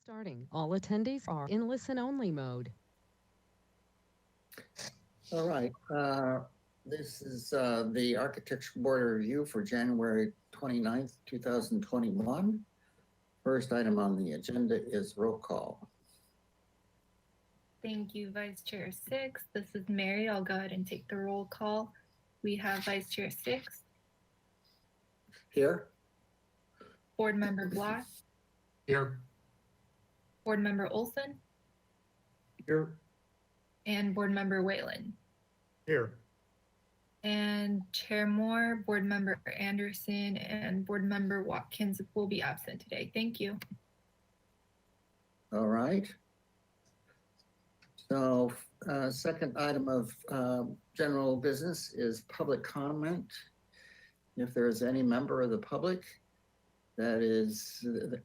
Starting. All attendees are in listen-only mode. All right. This is the Architecture Board of Review for January 29th, 2021. First item on the agenda is roll call. Thank you, Vice Chair Six. This is Mary. I'll go ahead and take the roll call. We have Vice Chair Six, Here? Board Member Black, Here. Board Member Olson, Here. and Board Member Whalen. Here. And Chair Moore, Board Member Anderson, and Board Member Watkins will be absent today. Thank you. All right. So second item of general business is public comment. If there is any member of the public that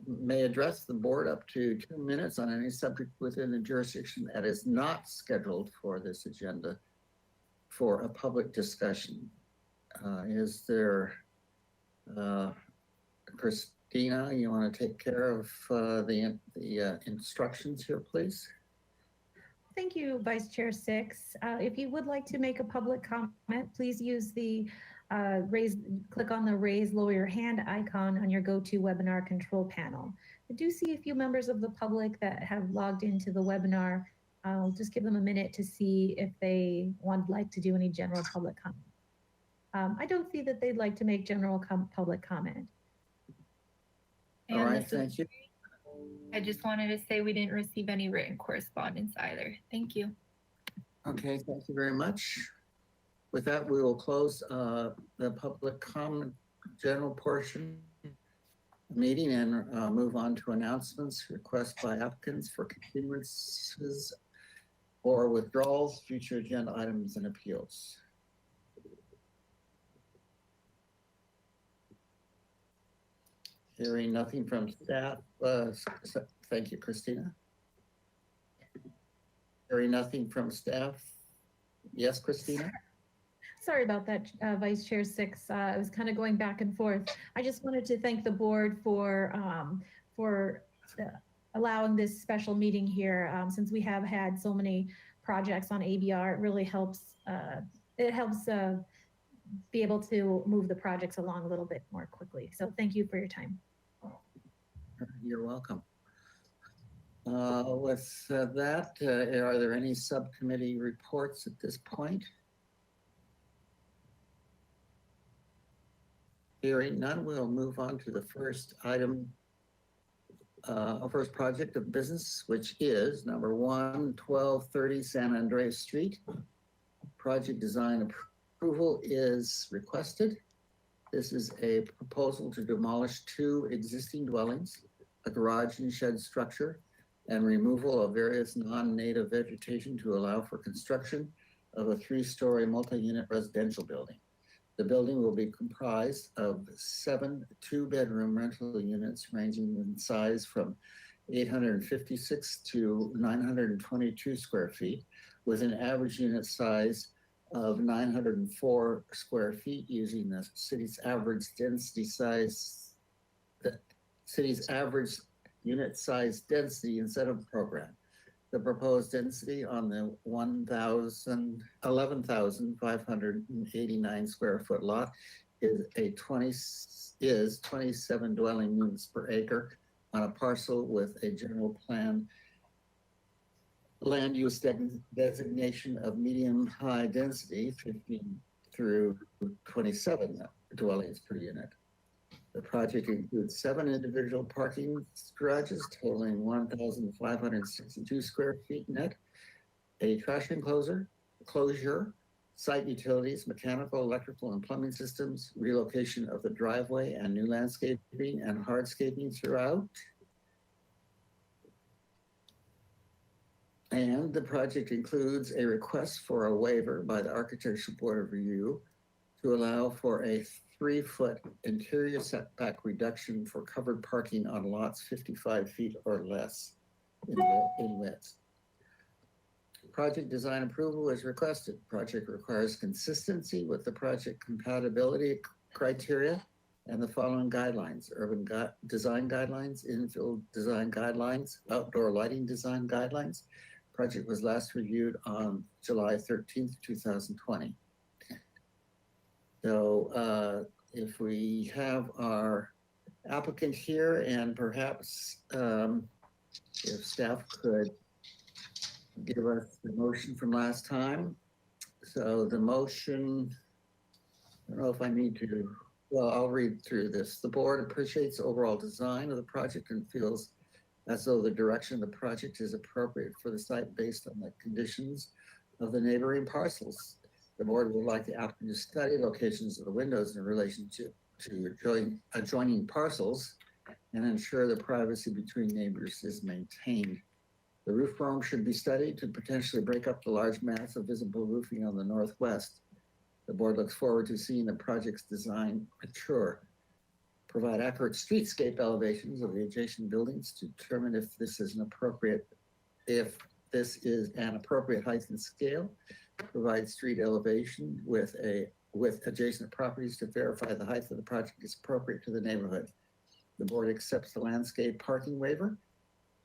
may address the board up to 2 minutes on any subject within the jurisdiction that is not scheduled for this agenda for a public discussion. Is there, Christina, you want to take care of the instructions here, please? Thank you, Vice Chair Six. If you would like to make a public comment, please use the click on the raise lower your hand icon on your GoToWebinar control panel. I do see a few members of the public that have logged into the webinar. I'll just give them a minute to see if they would like to do any general public comment. I don't see that they'd like to make general public comment. And all right, thank you. I just wanted to say we didn't receive any written correspondence either. Thank you. Okay, thank you very much. With that, we will close the public comment general portion meeting and move on to announcements, requests by applicants for continuances or withdrawals, future agenda items and appeals. Hearing nothing from staff. Thank you, Christina. Hearing nothing from staff. Yes, Christina? Sorry about that, Vice Chair Six. I was kind of going back and forth. I just wanted to thank the board for allowing this special meeting here. Since we have had so many projects on ABR, it really helps. It helps be able to move the projects along a little bit more quickly. So thank you for your time. You're welcome. With that, are there any subcommittee reports at this point? Hearing none, we'll move on to the first item, first project of business, which is number 1230 San Andreas Street. Project design approval is requested. This is a proposal to demolish 2 existing dwellings, a garage and shed structure, and removal of various non-native vegetation to allow for construction of a 3-story multi-unit residential building. The building will be comprised of 7 2-bedroom rental units ranging in size from 856 to 922 square feet, with an average unit size of 904 square feet using the city's average density size, the city's average unit size density incentive program. The proposed density on the 11,589 square foot lot is 27 dwelling units per acre on a parcel with a general plan land use designation of medium high density, 15 through 27 dwellings per unit. The project includes 7 individual parking garages totaling 1,562 square feet net, a trash enclosure, site utilities, mechanical, electrical, and plumbing systems, relocation of the driveway and new landscaping and hardscaping throughout. And the project includes a request for a waiver by the Architecture Board of Review to allow for a 3-foot interior setback reduction for covered parking on lots 55 feet or less in width. Project design approval is requested. Project requires consistency with the project compatibility criteria and the following guidelines: design guidelines, infill design guidelines, outdoor lighting design guidelines. Project was last reviewed on July 13th, 2020. So if we have our applicant here, and perhaps if staff could give us the motion from last time. So the motion, I don't know if I need to, well, I'll read through this. The board appreciates the overall design of the project and feels as though the direction of the project is appropriate for the site based on the conditions of the neighboring parcels. The board would like the applicant to study locations of the windows in relation to adjoining parcels and ensure the privacy between neighbors is maintained. The roof form should be studied to potentially break up the large mass of visible roofing on the northwest. The board looks forward to seeing the project's design mature. Provide accurate streetscape elevations of the adjacent buildings to determine if this is an appropriate height and scale. Provide street elevation with adjacent properties to verify the height of the project is appropriate to the neighborhood. The board accepts the landscape parking waiver.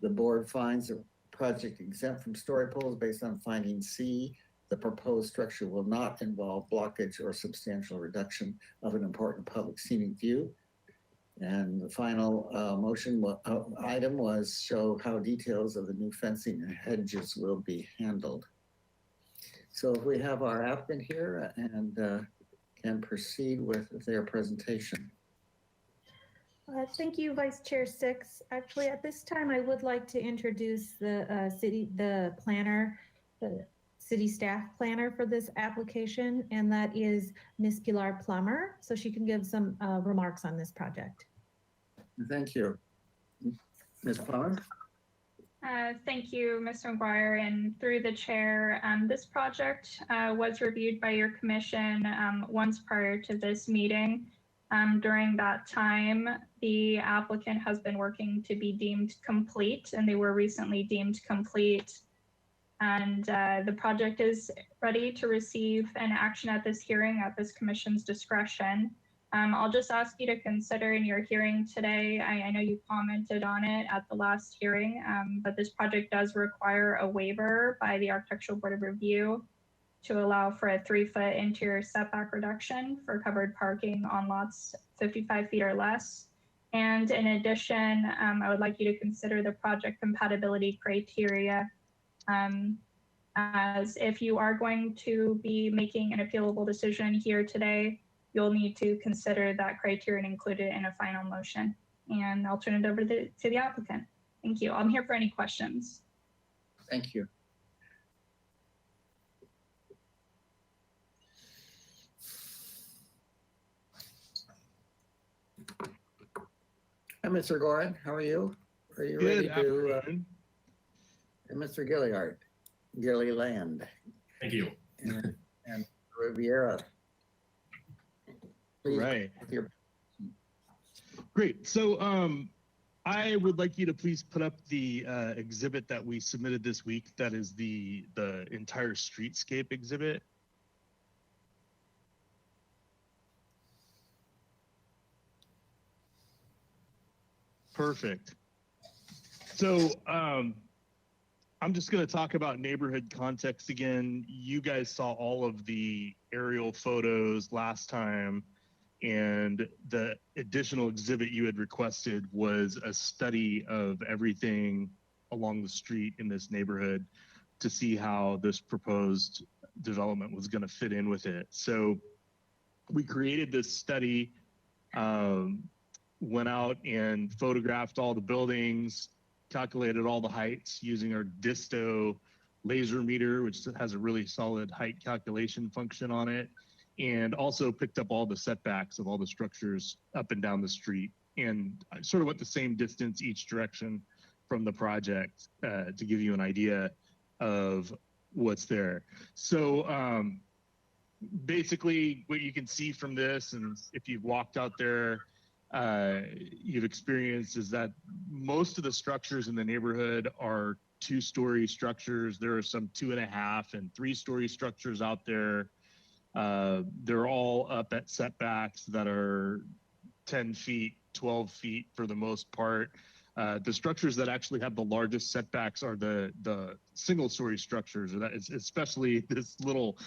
The board finds the project exempt from story poles based on finding C. The proposed structure will not involve blockage or substantial reduction of an important public scenic view. And the final item was show how details of the new fencing and hedges will be handled. So if we have our applicant here and can proceed with their presentation. Thank you, Vice Chair Six. Actually, at this time, I would like to introduce the city staff planner for this application, and that is Ms. Pilar Plummer. So she can give some remarks on this project. Thank you. Ms. Plummer? Thank you, Mr. McGuire, and through the chair. This project was reviewed by your commission once prior to this meeting. During that time, the applicant has been working to be deemed complete, and they were recently deemed complete. And the project is ready to receive an action at this hearing at this commission's discretion. I'll just ask you to consider in your hearing today, I know you commented on it at the last hearing, but this project does require a waiver by the Architectural Board of Review to allow for a 3-foot interior setback reduction for covered parking on lots 55 feet or less. And in addition, I would like you to consider the project compatibility criteria, as if you are going to be making an appealable decision here today, you'll need to consider that criteria and include it in a final motion. And I'll turn it over to the applicant. Thank you. I'm here for any questions. Thank you. Hi, Mr. Gorin, how are you? Are you ready to, and Mr. Gilliland. Thank you. And Riviera. Please, Right. your- Great. So I would like you to please put up the exhibit that we submitted this week. That is the entire streetscape exhibit. Perfect. So I'm just going to talk about neighborhood context again. You guys saw all of the aerial photos last time, and the additional exhibit you had requested was a study of everything along the street in this neighborhood to see how this proposed development was going to fit in with it. So we created this study, went out and photographed all the buildings, calculated all the heights using our Disto laser meter, which has a really solid height calculation function on it, and also picked up all the setbacks of all the structures up and down the street, and sort of went the same distance each direction from the project to give you an idea of what's there. So basically what you can see from this, and if you've walked out there, you've experienced, is that most of the structures in the neighborhood are 2-story structures. There are some 2.5 and 3-story structures out there. They're all up at setbacks that are 10 feet, 12 feet for the most part. The structures that actually have the largest setbacks are the single story structures, or that is especially this little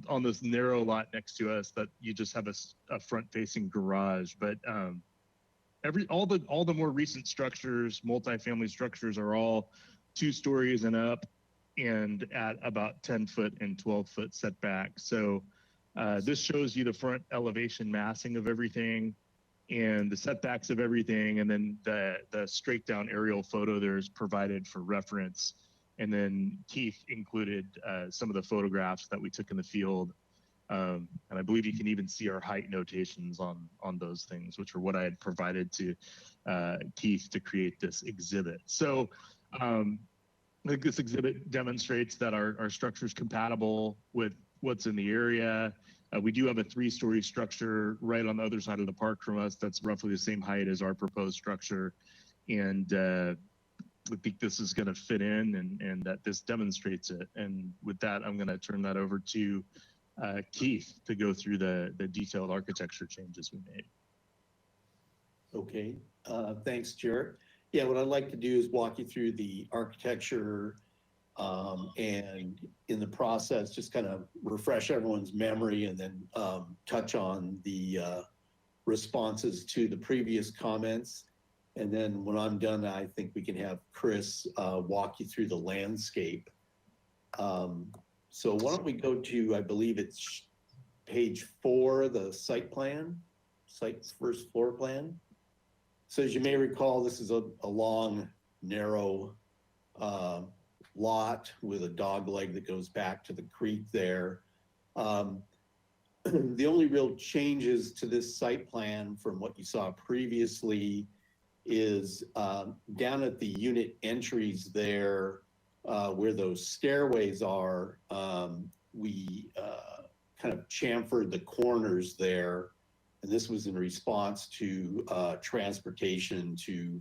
on this narrow lot next to us that you just have a front facing garage. But all the more recent structures, multifamily structures, are all 2 stories and up, and at about 10-foot and 12-foot setback. So this shows you the front elevation massing of everything and the setbacks of everything, and then the straight down aerial photo there is provided for reference. And then Keith included some of the photographs that we took in the field. And I believe you can even see our height notations on those things, which are what I had provided to Keith to create this exhibit. So I think this exhibit demonstrates that our structure is compatible with what's in the area. We do have a 3-story structure right on the other side of the park from us that's roughly the same height as our proposed structure. And I think this is going to fit in, and that this demonstrates it. And with that, I'm going to turn that over to Keith to go through the detailed architecture changes we made. Okay, thanks, Jarrett. Yeah, what I'd like to do is walk you through the architecture, and in the process, just kind of refresh everyone's memory, and then touch on the responses to the previous comments. And then when I'm done, I think we can have Chris walk you through the landscape. So why don't we go to, I believe it's page 4, the site first floor plan. So as you may recall, this is a long, narrow lot with a dog leg that goes back to the creek there. The only real changes to this site plan from what you saw previously is down at the unit entries there, where those stairways are, we kind of chamfered the corners there. And this was in response to transportation to,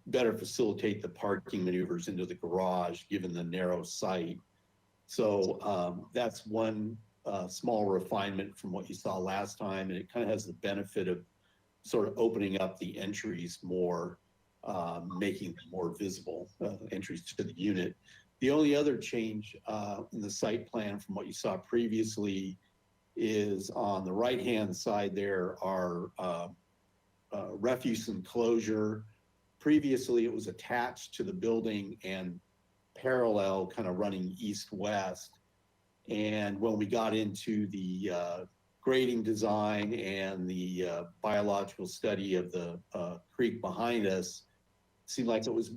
better facilitate the parking maneuvers into the garage, given the narrow site. So that's one small refinement from what you saw last time. And it kind of has the benefit of sort of opening up the entries more, making them more visible, entries to the unit. The only other change in the site plan from what you saw previously is on the right-hand side there are refuse enclosure. Previously, it was attached to the building and parallel, kind of running east-west. And when we got into the grading design and the biological study of the creek behind us, it seemed like it was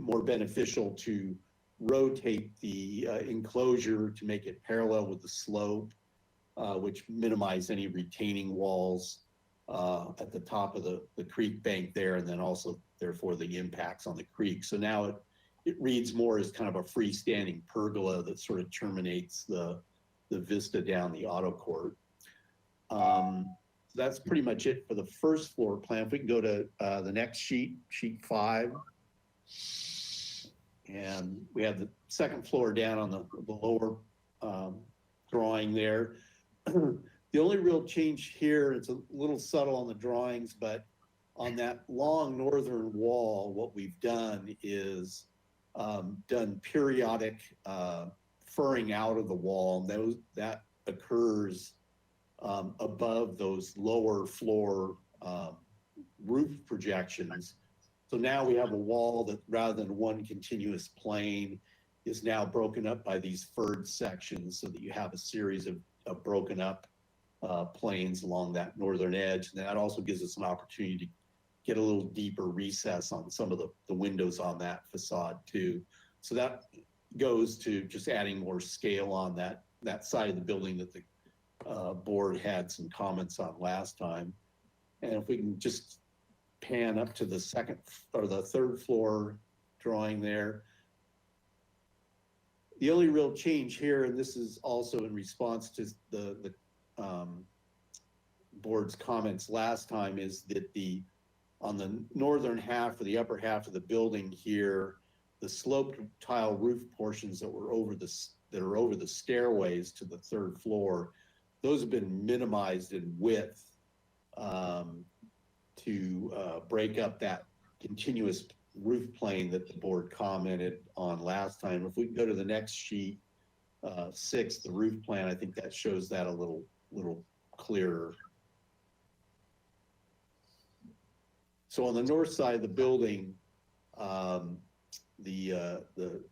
more beneficial to rotate the enclosure to make it parallel with the slope, which minimize any retaining walls at the top of the creek bank there, and then also therefore the impacts on the creek. So now it reads more as kind of a freestanding pergola that sort of terminates the vista down the auto court. That's pretty much it for the first floor plan. If we can go to the next sheet 5. And we have the second floor down on the lower drawing there. The only real change here, it's a little subtle on the drawings, but on that long northern wall, what we've done is done periodic furring out of the wall. That occurs above those lower floor roof projections. So now we have a wall that, rather than one continuous plane, is now broken up by these furred sections, so that you have a series of broken up planes along that northern edge. And that also gives us an opportunity to get a little deeper recess on some of the windows on that facade too. So that goes to just adding more scale on that side of the building that the board had some comments on last time. And if we can just pan up to the second or the third floor drawing there. The only real change here, and this is also in response to the board's comments last time, is that on the northern half or the upper half of the building here, the sloped tile roof portions that are over the stairways to the third floor, those have been minimized in width to break up that continuous roof plane that the board commented on last time. If we can go to the next sheet, 6, the roof plan, I think that shows that a little clearer. So on the north side of the building, the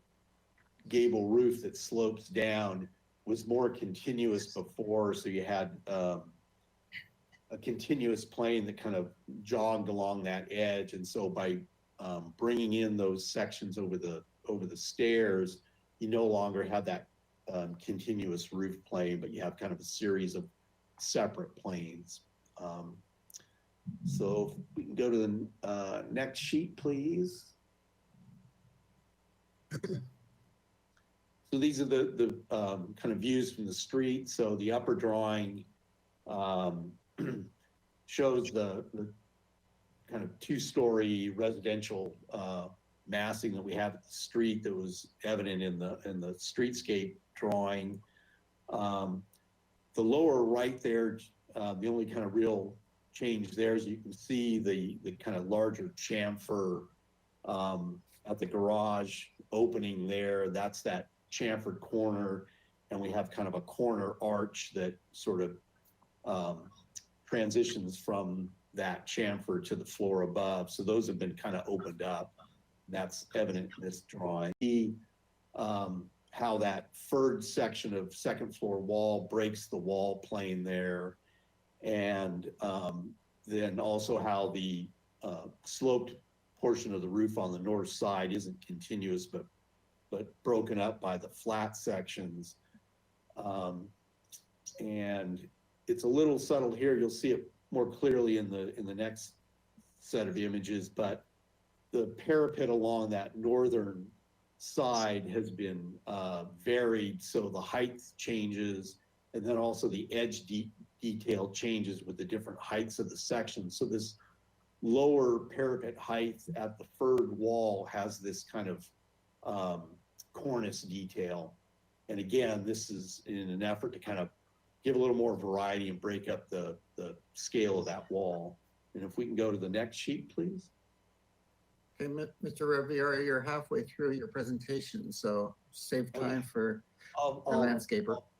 gable roof that slopes down was more continuous before, so you had a continuous plane that kind of jogged along that edge, and so by bringing in those sections over the stairs, you no longer have that continuous roof plane, but you have kind of a series of separate planes. So if we can go to the next sheet, please. So these are the kind of views from the street. So the upper drawing shows the kind of 2-story residential massing that we have at the street that was evident in the streetscape drawing. The lower right there, the only kind of real change there is you can see the kind of larger chamfer at the garage opening there. That's that chamfered corner, and we have kind of a corner arch that sort of transitions from that chamfer to the floor above. So those have been kind of opened up. That's evident in this drawing. See how that third section of second floor wall breaks the wall plane there, and then also how the sloped portion of the roof on the north side isn't continuous, but broken up by the flat sections. And it's a little subtle here. You'll see it more clearly in the next set of images, but the parapet along that northern side has been varied. So the height changes, and then also the edge detail changes with the different heights of the section. So this lower parapet height at the third wall has this kind of cornice detail. And again, this is in an effort to kind of give a little more variety and break up the scale of that wall. And if we can go to the next sheet, please. Okay, Mr. Riviera, you're halfway through your presentation, so save time for I'll the landscaper. I'll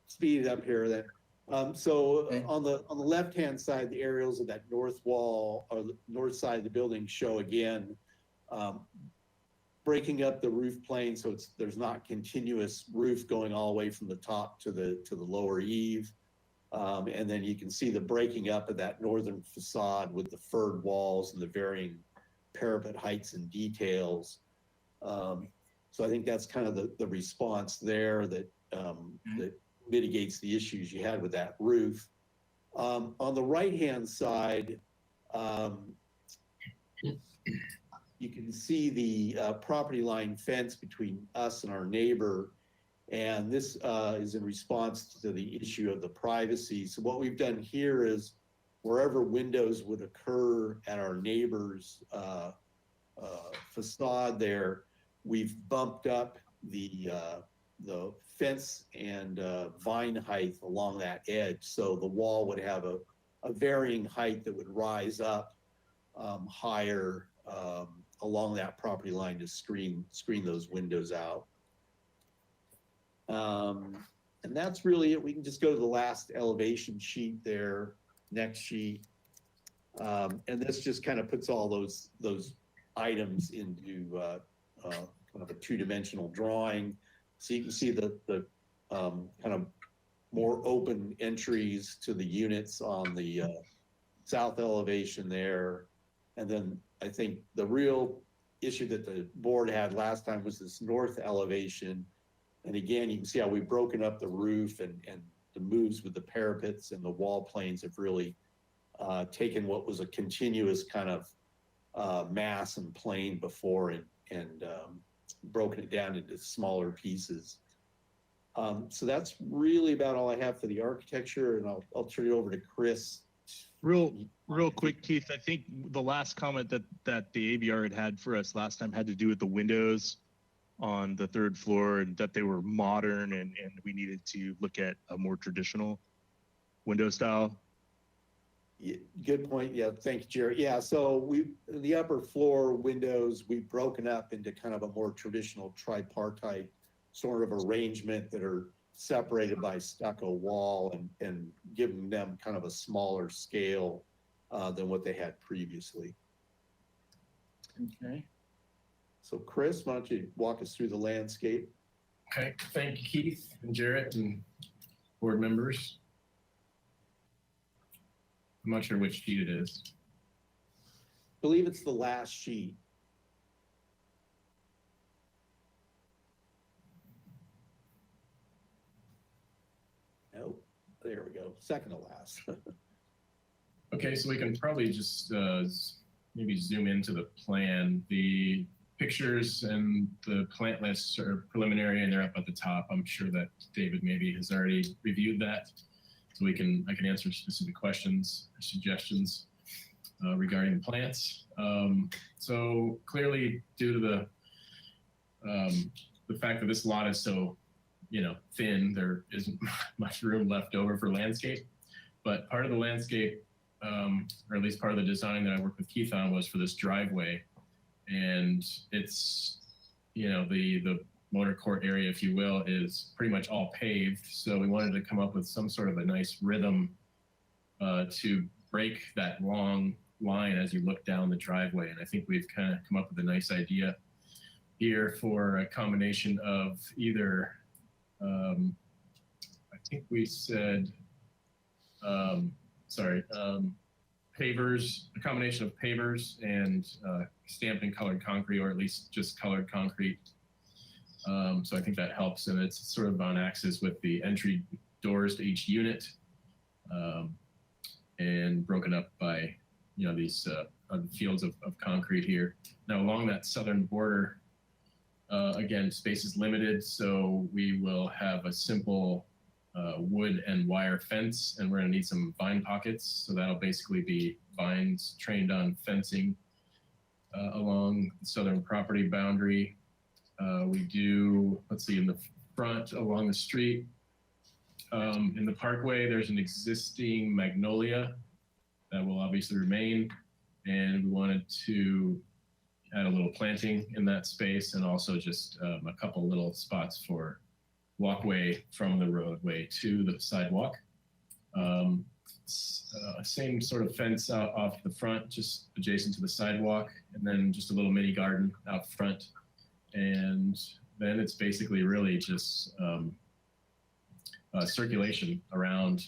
speed it up here then. So Okay. on the left-hand side, the aerials of that north wall or the north side of the building show again breaking up the roof plane, so there's not continuous roof going all the way from the top to the lower eave. And then you can see the breaking up of that northern facade with the furred walls and the varying parapet heights and details. So I think that's kind of the response there that that mitigates the issues you had with that roof. On the right-hand side, you can see the property line fence between us and our neighbor. And this is in response to the issue of the privacy. So what we've done here is wherever windows would occur at our neighbor's facade there, we've bumped up the fence and vine height along that edge. So the wall would have a varying height that would rise up higher along that property line to screen those windows out. And that's really it. We can just go to the last elevation sheet there, next sheet. And this just kind of puts all those items into kind of a two-dimensional drawing. So you can see the kind of more open entries to the units on the south elevation there. And then I think the real issue that the board had last time was this north elevation. And again, you can see how we've broken up the roof, and the moves with the parapets and the wall planes have really taken what was a continuous kind of mass and plane before and broken it down into smaller pieces. So that's really about all I have for the architecture, and I'll turn it over to Chris. Real quick, Keith, I think the last comment that the ABR had for us last time had to do with the windows on the third floor, and that they were modern, and we needed to look at a more traditional window style. Yeah, good point. Yeah, thank you, Jared. Yeah, so the upper floor windows, we've broken up into kind of a more traditional tripartite sort of arrangement that are separated by stucco wall and giving them kind of a smaller scale than what they had previously. Okay. So Chris, why don't you walk us through the landscape? Okay, thank you, Keith and Jarrett and board members. I'm not sure which sheet it is. I believe it's the last sheet. Nope, there we go, second to last. Okay, so we can probably just maybe zoom into the plan. The pictures and the plant lists are preliminary and they're up at the top. I'm sure that David maybe has already reviewed that. So I can answer specific questions or suggestions regarding the plants. So clearly, due to the fact that this lot is so, thin, there isn't much room left over for landscape. But part of the landscape, or at least part of the design that I worked with Keith on, was for this driveway, and it's, the motor court area, if you will, is pretty much all paved. So we wanted to come up with some sort of a nice rhythm to break that long line as you look down the driveway. And I think we've kind of come up with a nice idea here for a combination of either, I think we said, pavers, a combination of pavers and stamped and colored concrete, or at least just colored concrete. So I think that helps, and it's sort of on axis with the entry doors to each unit, and broken up by these fields of concrete here. Now along that southern border, again, space is limited, so we will have a simple wood and wire fence, and we're going to need some vine pockets. So that'll basically be vines trained on fencing along the southern property boundary. We do, let's see, in the front along the street, in the parkway, there's an existing magnolia that will obviously remain. And we wanted to add a little planting in that space, and also just a couple little spots for walkway from the roadway to the sidewalk. Same sort of fence off the front, just adjacent to the sidewalk, and then just a little mini garden out front. And then it's basically really just circulation around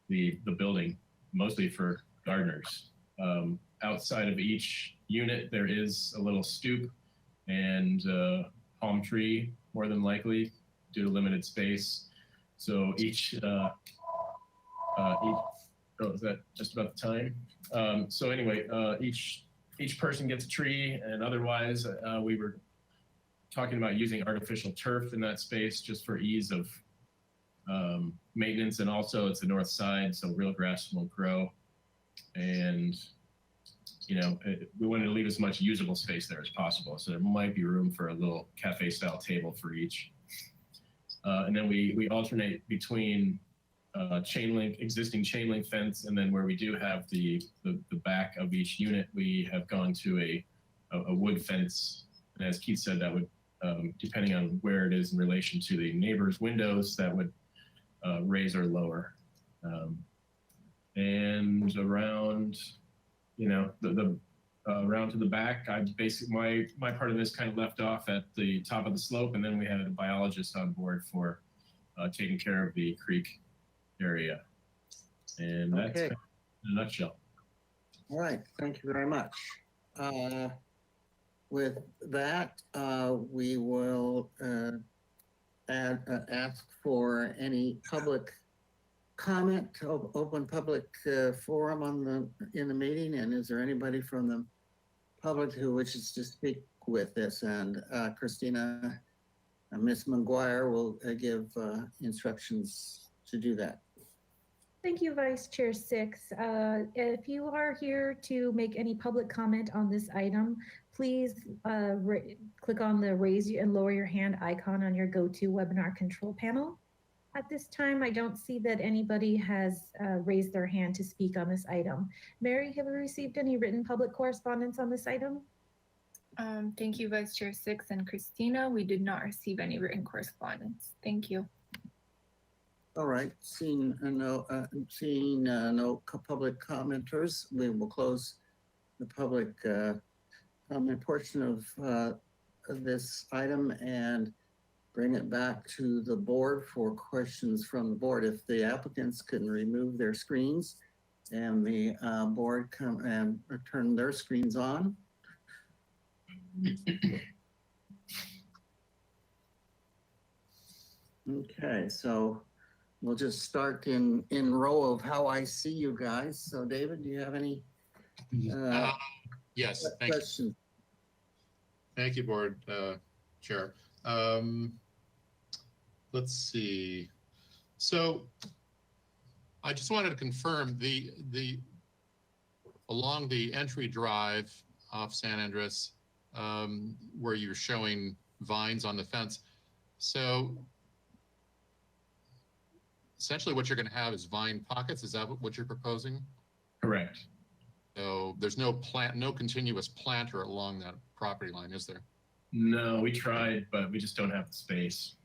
the building, mostly for gardeners. Outside of each unit, there is a little stoop and palm tree, more than likely, due to limited space. So each is that just about the time? So anyway, each person gets a tree, and otherwise we were talking about using artificial turf in that space just for ease of maintenance, and also it's the north side, so real grass won't grow. And we wanted to leave as much usable space there as possible, so there might be room for a little cafe style table for each. And then we alternate between existing chain link fence, and then where we do have the back of each unit, we have gone to a wood fence. And as Keith said, that would, depending on where it is in relation to the neighbor's windows, that would raise or lower. And around, around to the back, I basically, my part of this kind of left off at the top of the slope, and then we had a biologist on board for taking care of the creek area. And that's Okay. in a nutshell. All right, thank you very much. With that, we will ask for any public comment, open public forum in the meeting. And is there anybody from the public who wishes to speak with this? And Christina, Ms. McGuire will give instructions to do that. Thank you, Vice Chair Six. If you are here to make any public comment on this item, please click on the raise and lower your hand icon on your GoToWebinar control panel. At this time, I don't see that anybody has raised their hand to speak on this item. Mary, have we received any written public correspondence on this item? Thank you, Vice Chair Six and Christina. We did not receive any written correspondence. Thank you. All right, seeing no public commenters, we will close the public comment portion of this item and bring it back to the board for questions from the board. If the applicants can remove their screens and the board come and turn their screens on. Okay, so we'll just start in row of how I see you guys. So David, do you have any Yes, thank you. questions? Thank you, Board Chair. Let's see. So I just wanted to confirm along the entry drive off San Andres, where you're showing vines on the fence. So essentially what you're going to have is vine pockets. Is that what you're proposing? Correct. So there's no continuous planter along that property line, is there? No, we tried, but we just don't have the space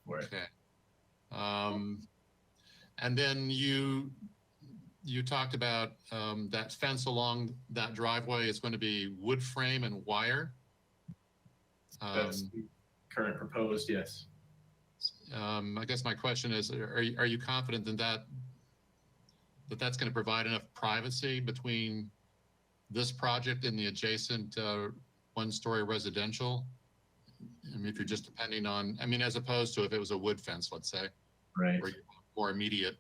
for it. Okay. And then you talked about that fence along that driveway is going to be wood frame and wire. That's the current proposed, yes. I guess my question is, are you confident that's going to provide enough privacy between this project and the adjacent one-story residential? I mean, if you're just depending on, I mean, as opposed to if it was a wood fence, let's say, Right. or more immediate.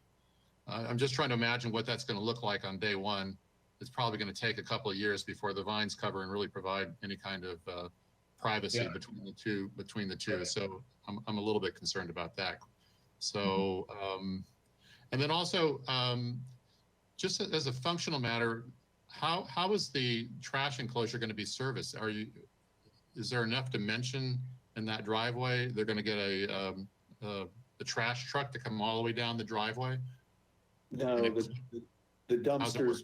I'm just trying to imagine what that's going to look like on day one. It's probably going to take a couple of years before the vines cover and really provide any kind of privacy between the two. Right. So I'm a little bit concerned about that. So, and then also, just as a functional matter, how is the trash enclosure going to be serviced? Is there enough dimension in that driveway? They're going to get a trash truck to come all the way down the driveway? No, the dumpsters.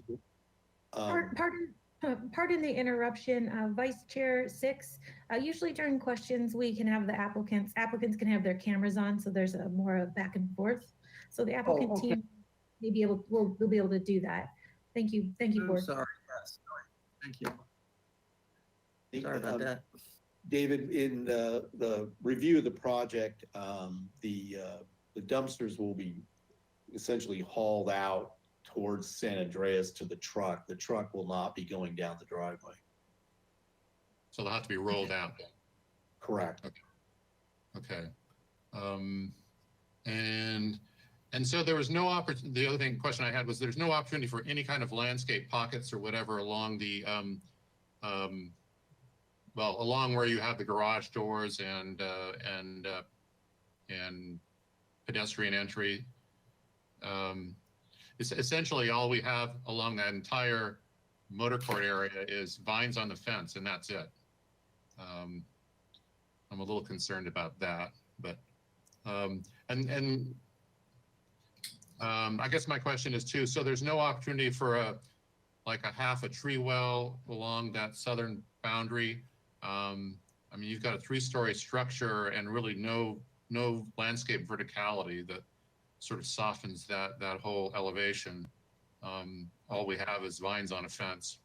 Pardon the interruption, Vice Chair Six. Usually during questions, we can have the applicants can have their cameras on, so there's a more back and forth. So the applicant team will be able to do that. Thank you, board. Sorry, yes, thank you. Sorry about that. David, in the review of the project, the dumpsters will be essentially hauled out towards San Andreas to the truck. The truck will not be going down the driveway. So they'll have to be rolled out. Correct. Okay. And so there was no opportunity. The other question I had was there's no opportunity for any kind of landscape pockets or whatever along the along where you have the garage doors and pedestrian entry. It's essentially all we have along that entire motor court area is vines on the fence, and that's it. I'm a little concerned about that, but I guess my question is too. So there's no opportunity for a half a tree well along that southern boundary. I mean, you've got a 3-story structure and really no landscape verticality that sort of softens that whole elevation. All we have is vines on a fence.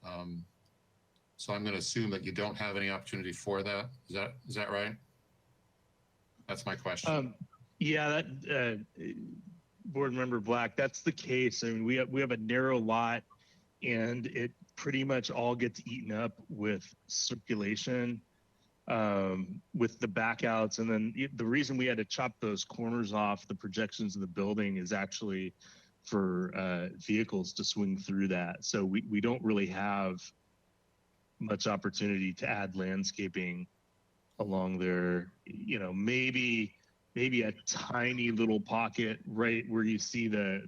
So I'm going to assume that you don't have any opportunity for that. Is that right? That's my question. Yeah, that Board Member Black, that's the case. I mean, we have a narrow lot, and it pretty much all gets eaten up with circulation, with the backouts. And then the reason we had to chop those corners off the projections of the building is actually for vehicles to swing through that. So we don't really have much opportunity to add landscaping along there. You know, maybe a tiny little pocket right where you see the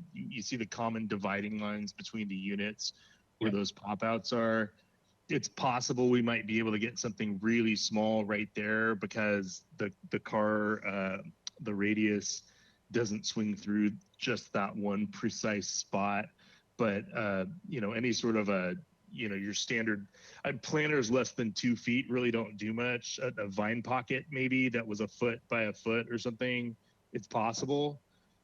common dividing lines between the units where those pop outs are. it's possible we might be able to get something really small right there because the car, the radius doesn't swing through just that one precise spot. But, you know, any sort of your standard planters less than 2 feet really don't do much. A vine pocket maybe that was a foot by a foot or something, it's possible.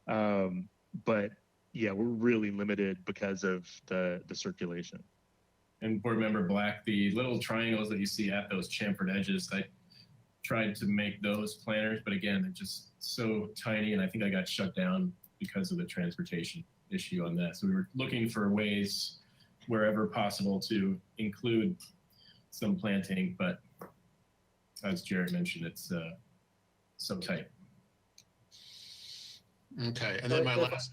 But yeah, we're really limited because of the circulation. And Board Member Black, the little triangles that you see at those chamfered edges, I tried to make those planters, but again, they're just so tiny, and I think I got shut down because of the transportation issue on that. So we were looking for ways wherever possible to include some planting, but as Jared mentioned, it's so tight. Okay, and then my last,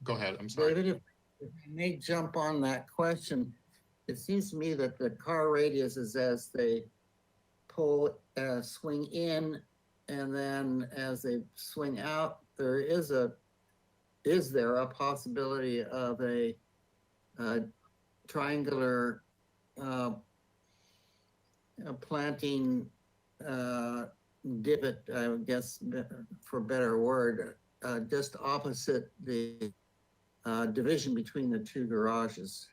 go ahead, I'm sorry. David, if I may jump on that question, it seems to me that the car radius is as they pull, swing in, and then as they swing out, is there a possibility of a triangular planting divot, I would guess, for a better word, just opposite the division between the two garages?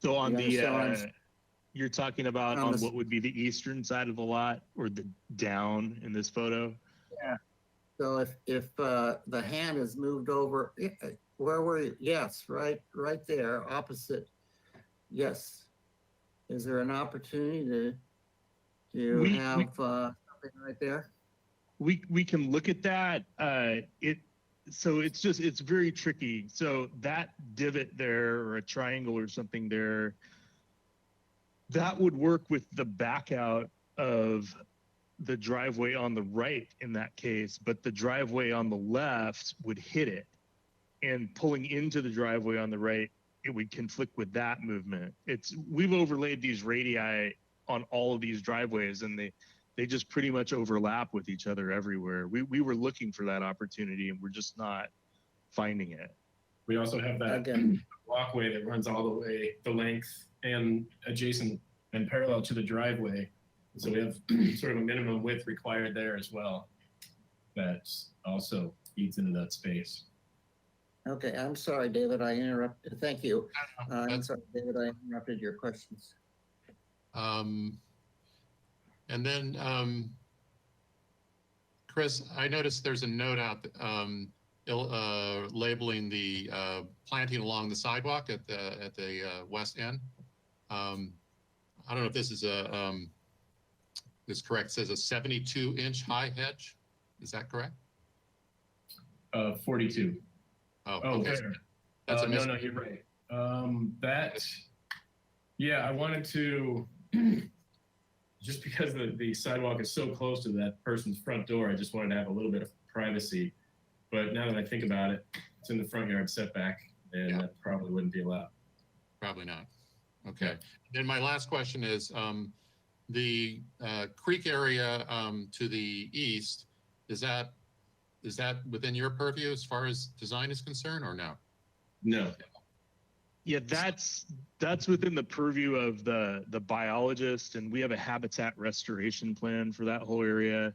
So on You understand you're talking about on on what would be the eastern side of the lot or the down in this photo? Yeah. So if the hand is moved over, where were you? Yes, right there, opposite. Yes. Is there an opportunity to have something right there? We can look at that. So it's very tricky. So that divot there or a triangle or something there, that would work with the back out of the driveway on the right in that case, but the driveway on the left would hit it. And pulling into the driveway on the right, it would conflict with that movement. We've overlaid these radii on all of these driveways, and they just pretty much overlap with each other everywhere. We were looking for that opportunity, and we're just not finding it. We also have that Again, walkway that runs all the way the length and adjacent and parallel to the driveway. So we have sort of a minimum width required there as well. That also feeds into that space. okay, I'm sorry, David, I interrupted. Thank you. I'm That's- sorry, David, I interrupted your questions. And then, Chris, I noticed there's a note out labeling the planting along the sidewalk at the west end. I don't know if this is is correct. It says a 72-inch high hedge. Is that correct? 42. Oh, Oh, okay. there. That's a No, you're right. Yeah, I wanted to, just because the sidewalk is so close to that person's front door, I just wanted to have a little bit of privacy. But now that I think about it, it's in the front yard setback, and Yeah. that probably wouldn't be allowed. Probably not. Okay. Then my last question is, the creek area to the east, is that within your purview as far as design is concerned, or no? No. Yeah, that's within the purview of the biologist, and we have a habitat restoration plan for that whole area.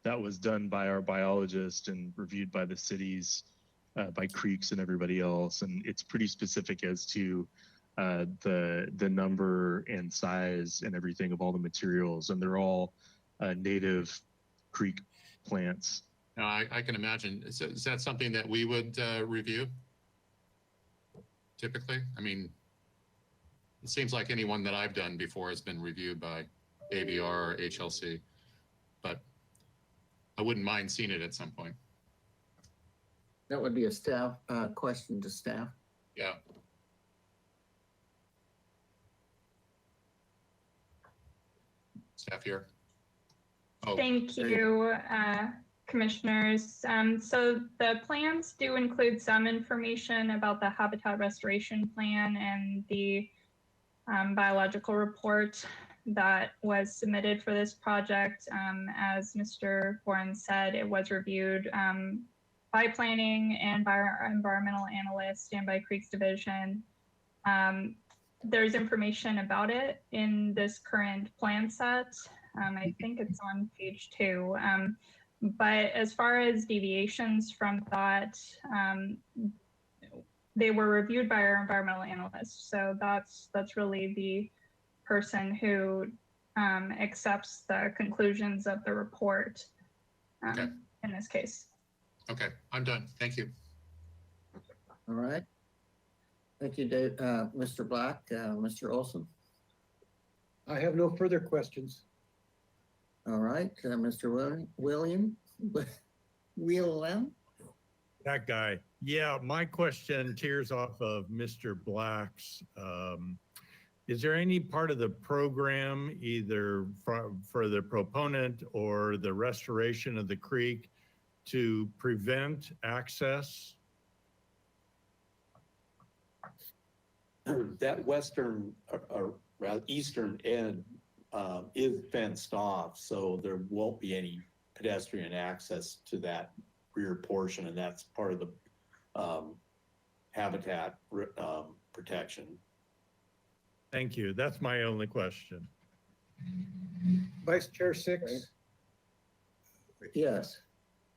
That was done by our biologist and reviewed by the cities, by Creeks and everybody else, and it's pretty specific as to the number and size and everything of all the materials, and they're all native creek plants. No, I can imagine. Is that something that we would review? Typically, I mean, it seems like anyone that I've done before has been reviewed by ABR or HLC, but I wouldn't mind seeing it at some point. That would be a staff question to staff. Yeah. Staff here. Oh, Thank there you, commissioners. So the plans do include some information about the habitat restoration plan and the biological report that was submitted for this project. As Mr. Bourne said, it was reviewed by planning and by our environmental analyst and by Creeks Division. there's information about it in this current plan set. I think it's on page 2. But as far as deviations from that, they were reviewed by our environmental analyst. So that's really the person who accepts the conclusions of the report Okay. in this case. Okay, I'm done. Thank you. All right. Thank you, Dave, Mr. Black, Mr. Olson. I have no further questions. All right, Mr. William, Whelan. That guy. Yeah, my question tears off of Mr. Black's. Is there any part of the program, either for the proponent or the restoration of the creek, to prevent access? That western or rather eastern end is fenced off, so there won't be any pedestrian access to that rear portion, and that's part of the habitat protection. Thank you. That's my only question. Vice Chair Six, Yes.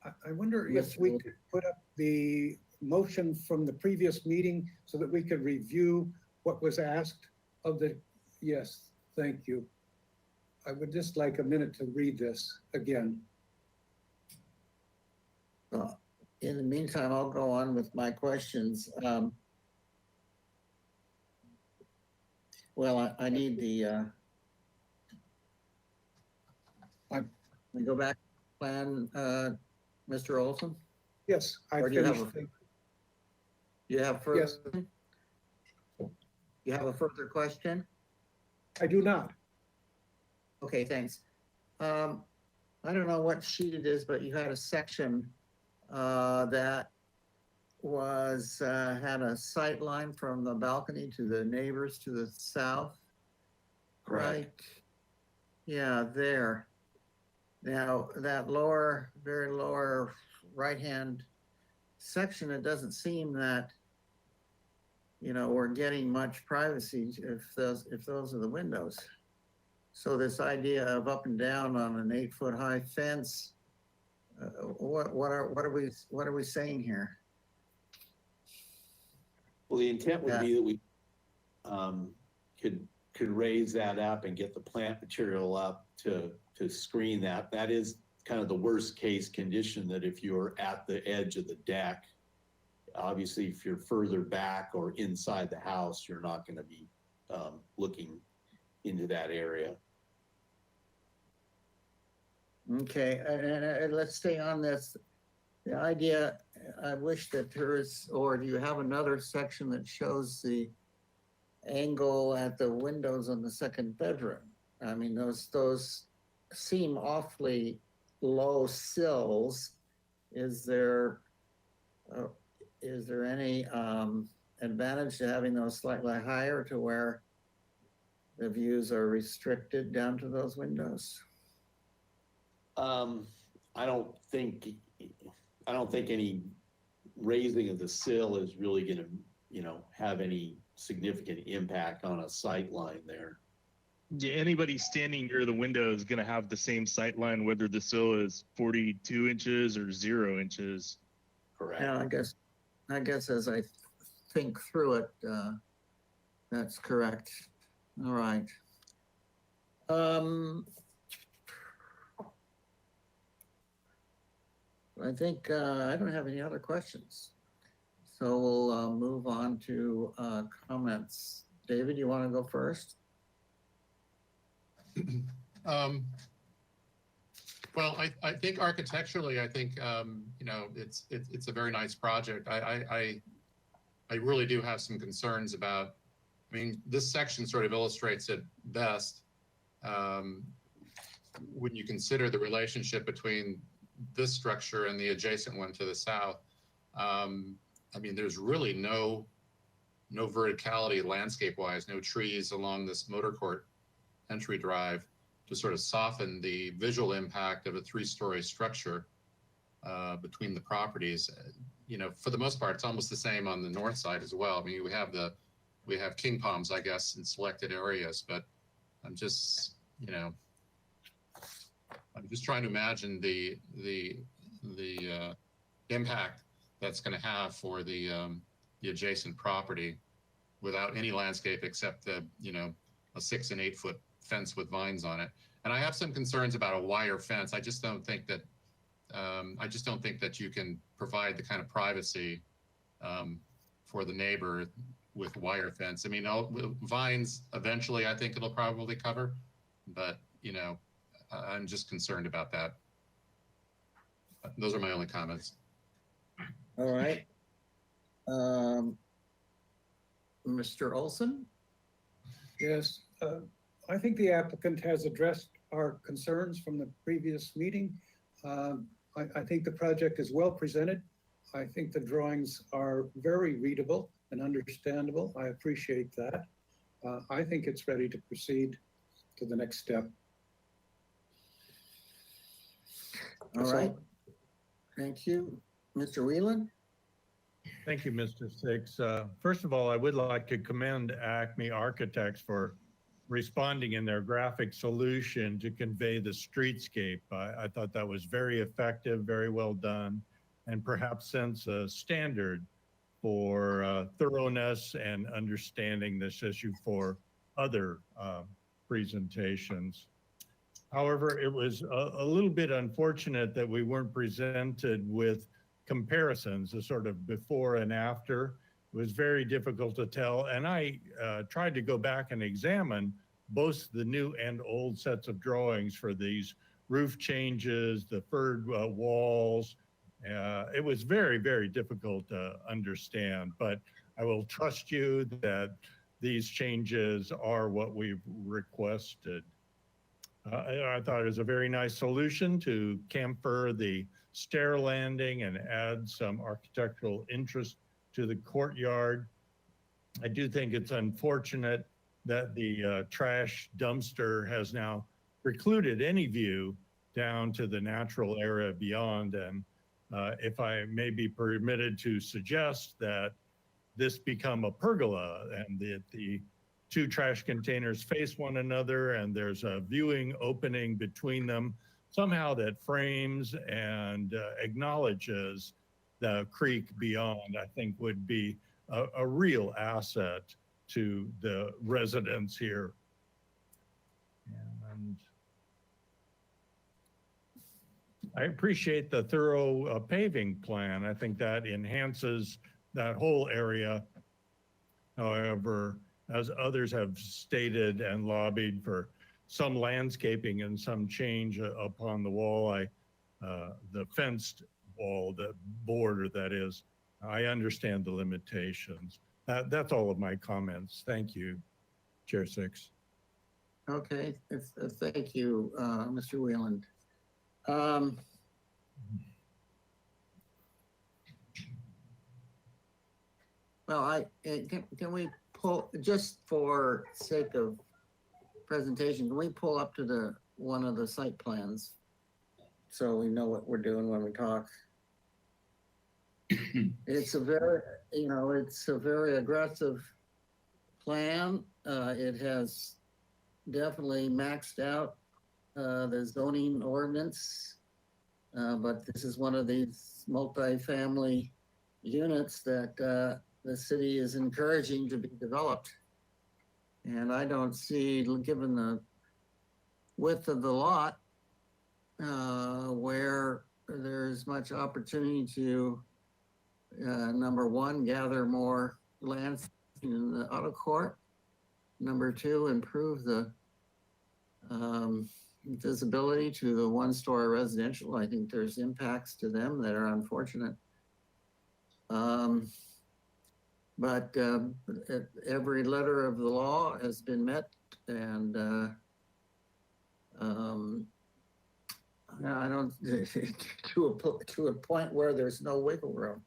I wonder if Yes, we Will. could put up the motion from the previous meeting so that we could review what was asked of the, yes, thank you. I would just like a minute to read this again. In the meantime, I'll go on with my questions. Well, I need the, we go back to plan, Mr. Olson? Yes, I Or do you have finished. You have further? Yes. You have a further question? I do not. Okay, thanks. I don't know what sheet it is, but you had a section that was had a sight line from the balcony to the neighbors to the south. Correct. Right. Yeah, there. Now, that lower, very lower right-hand section, it doesn't seem that, you know, we're getting much privacy if those are the windows. So this idea of up and down on an 8-foot high fence, what are we saying here? Well, the intent would Yeah. be that we could raise that up and get the plant material up to screen that. That is kind of the worst case condition, that if you're at the edge of the deck, obviously if you're further back or inside the house, you're not going to be looking into that area. Okay, and let's stay on this. The idea, I wish that there is, or do you have another section that shows the angle at the windows on the second bedroom? I mean, those seem awfully low sills. Is there any advantage to having those slightly higher to where the views are restricted down to those windows? I don't think any raising of the sill is really going to, you know, have any significant impact on a sight line there. Yeah, anybody standing near the window is going to have the same sight line, whether the sill is 42 inches or 0 inches. Correct. Yeah, I guess as I think through it, that's correct. All right. I think I don't have any other questions. So we'll move on to comments. David, you want to go first? Well, I think architecturally, I think, you know, it's a very nice project. I really do have some concerns about, I mean, this section sort of illustrates it best. When you consider the relationship between this structure and the adjacent one to the south, I mean, there's really no verticality landscape-wise, no trees along this motor court entry drive to sort of soften the visual impact of a 3-story structure between the properties. You know, for the most part, it's almost the same on the north side as well. I mean, we have we have king palms, I guess, in selected areas, but I'm just, you know, I'm just trying to imagine the impact that's going to have for the adjacent property without any landscape except the, you know, a 6 and 8 foot fence with vines on it. And I have some concerns about a wire fence. I just don't think that you can provide the kind of privacy for the neighbor with wire fence. I mean, vines eventually, I think it'll probably cover, but you know, I'm just concerned about that. Those are my only comments. All right. Mr. Olson? Yes, I think the applicant has addressed our concerns from the previous meeting. I think the project is well presented. I think the drawings are very readable and understandable. I appreciate that. I think it's ready to proceed to the next step. All right. Thank you. Mr. Whelan? Thank you, Mr. Six. First of all, I would like to commend Acme Architects for responding in their graphic solution to convey the streetscape. I thought that was very effective, very well done, and perhaps sets a standard for thoroughness and understanding this issue for other presentations. However, it was a little bit unfortunate that we weren't presented with comparisons, a sort of before and after. It was very difficult to tell. And I tried to go back and examine both the new and old sets of drawings for these roof changes, the furred walls. It was very, very difficult to understand, but I will trust you that these changes are what we've requested. I thought it was a very nice solution to camphor the stair landing and add some architectural interest to the courtyard. I do think it's unfortunate that the trash dumpster has now precluded any view down to the natural area beyond. And if I may be permitted to suggest that this become a pergola and that the two trash containers face one another and there's a viewing opening between them, somehow that frames and acknowledges the creek beyond, I think would be a real asset to the residents here. And I appreciate the thorough paving plan. I think that enhances that whole area. However, as others have stated and lobbied for some landscaping and some change upon the wall, the fenced wall, the border that is, I understand the limitations. That's all of my comments. Thank you, Chair Six. Okay, thank you, Mr. Whelan. Well, can we pull, just for sake of presentation, can we pull up to one of the site plans so we know what we're doing when we talk? It's a very aggressive plan. It has definitely maxed out the zoning ordinance, but this is one of these multi-family units that the city is encouraging to be developed. And I don't see, given the width of the lot, where there's much opportunity to, number one, gather more land in the auto court. Number two, improve the visibility to the one-story residential. I think there's impacts to them that are unfortunate. But every letter of the law has been met, and I don't to a point where there's no wiggle room.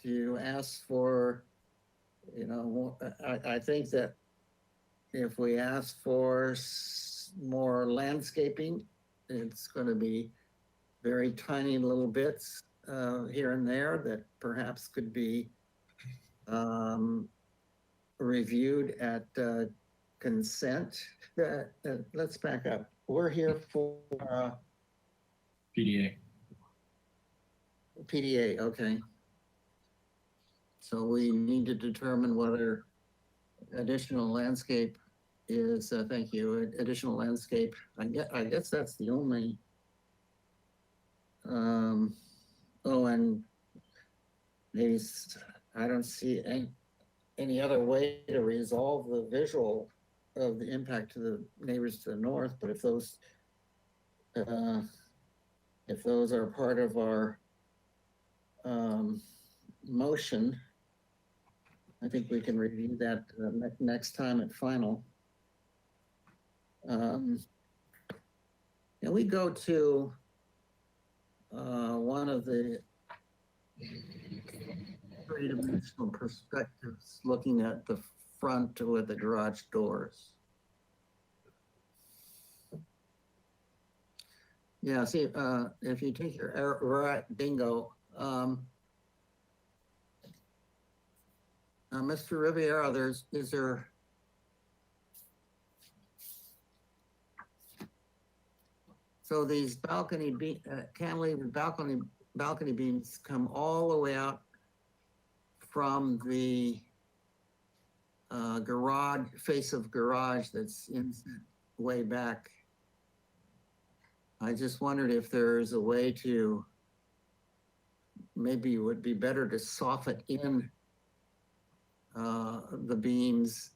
To ask for, I think that if we ask for more landscaping, it's going to be very tiny little bits here and there that perhaps could be reviewed at consent. Let's back up. We're here for PDA. PDA, okay. So we need to determine whether additional landscape is, thank you, additional landscape. I guess that's the only, oh, and maybe I don't see any other way to resolve the visual of the impact to the neighbors to the north, but if those are part of our motion, I think we can review that next time at final. And we go to one of the three-dimensional perspectives looking at the front with the garage doors. Yeah, see, if you take your right bingo, Mr. Riviera, is there so these cantilever balcony beams come all the way out from the garage, face of garage that's in way back. I just wondered if there's a way to, maybe it would be better to soften in the beams.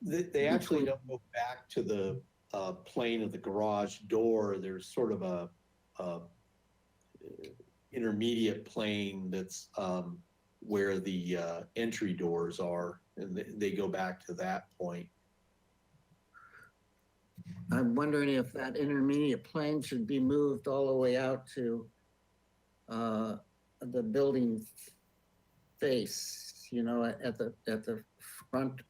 They actually don't go back to the plane of the garage door. There's sort of a intermediate plane that's where the entry doors are, and they go back to that point. I'm wondering if that intermediate plane should be moved all the way out to the building face, you know, at the front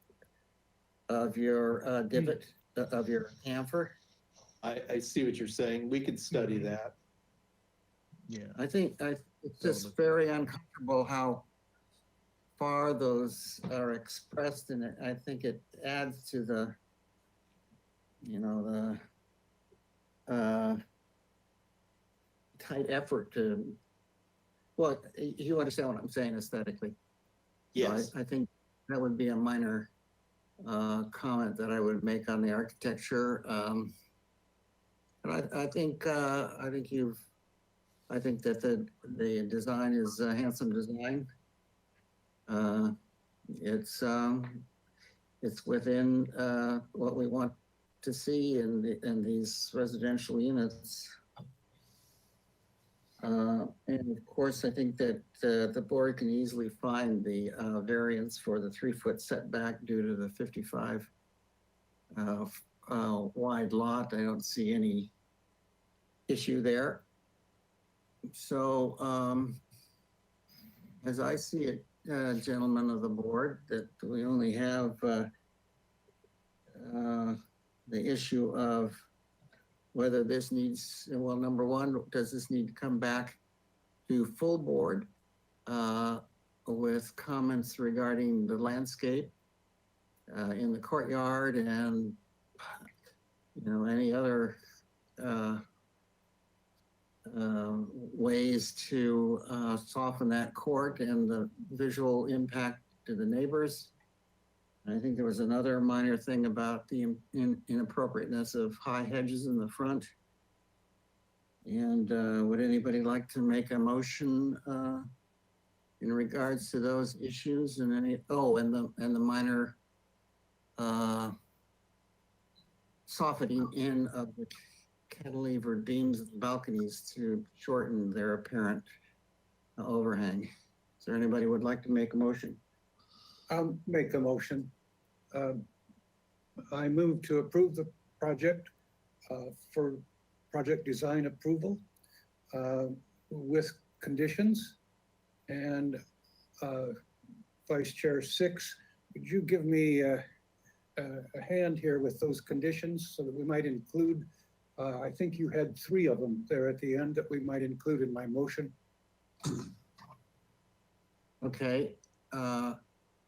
of your divot of your camphor. I see what you're saying. We could study that. Yeah. I think it's just very uncomfortable how far those are expressed, and I think it adds to the, you know, the tight effort to, well, you understand what I'm saying aesthetically. Yes. So I think that would be a minor comment that I would make on the architecture. But I think that the design is a handsome design. It's within what we want to see in these residential units. And of course, I think that the board can easily find the variance for the 3-foot setback due to the 55 wide lot. I don't see any issue there. So as I see it, gentlemen of the board, that we only have the issue of whether this needs, well, number one, does this need to come back to full board with comments regarding the landscape in the courtyard and, you know, any other ways to soften that court and the visual impact to the neighbors. I think there was another minor thing about the inappropriateness of high hedges in the front. And would anybody like to make a motion in regards to those issues and any, and the minor softening in of the cantilever beams of the balconies to shorten their apparent overhang. Is there anybody who would like to make a motion? I'll make a motion. I move to approve the project for project design approval with conditions. And Vice Chair Six, would you give me a hand here with those conditions so that we might include, I think you had 3 of them there at the end that we might include in my motion. Okay,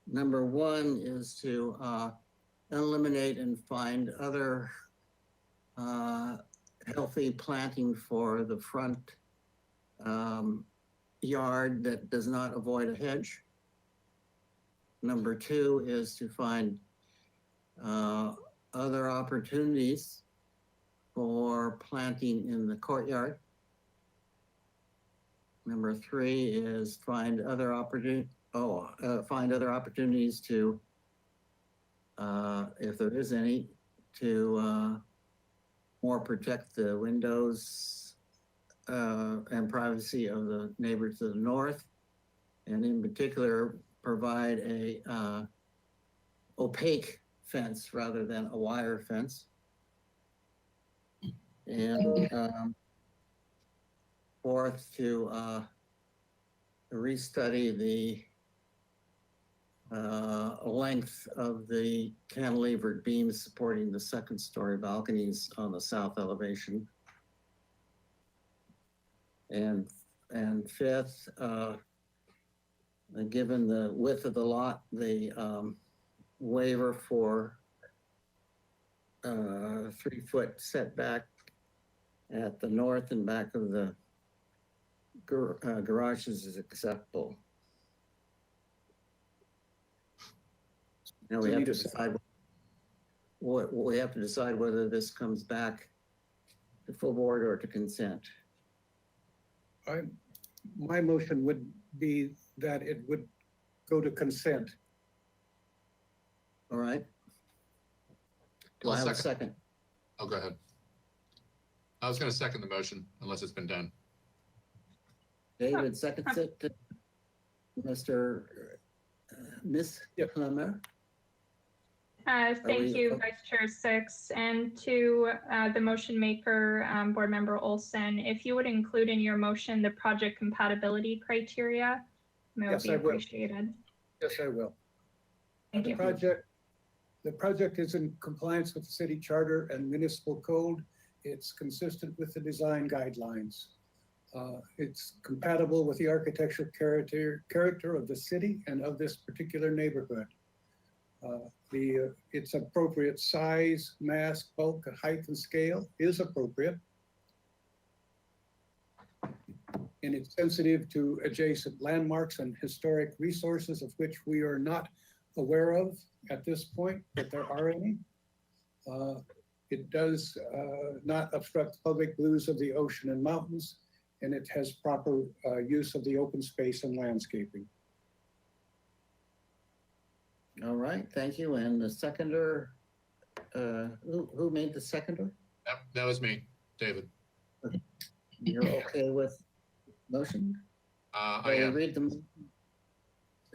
number one is to eliminate and find other healthy planting for the front yard that does not avoid a hedge. Number two is to find other opportunities for planting in the courtyard. Number three is find other opportunities to, if there is any, to more protect the windows and privacy of the neighbors to the north, and in particular, provide a opaque fence rather than a wire fence. And fourth, to restudy the length of the cantilevered beams supporting the second-story balconies on the south elevation. And fifth, given the width of the lot, the waiver for 3-foot setback at the north and back of the garages is acceptable. Now we have to decide whether this comes back to full board or to consent. My motion would be that it would go to consent. All right. Do I have a second? Oh, go ahead. I was going to second the motion unless it's been done. David seconds it. Miss Plummer? Thank you, Vice Chair Six, and to the motion maker, Board Member Olson, if you would include in your motion the project compatibility criteria, it would Yes, be I will. appreciated. Yes, I will. Thank The you. project is in compliance with the city charter and municipal code. It's consistent with the design guidelines. It's compatible with the architectural character of the city and of this particular neighborhood. Its appropriate size, mass, bulk, height, and scale is appropriate. And it's sensitive to adjacent landmarks and historic resources of which we are not aware of at this point, but there are any. It does not obstruct public views of the ocean and mountains, and it has proper use of the open space and landscaping. All right, thank you. And the seconder, who made the seconder? That was me, David. You're okay with motion? I am.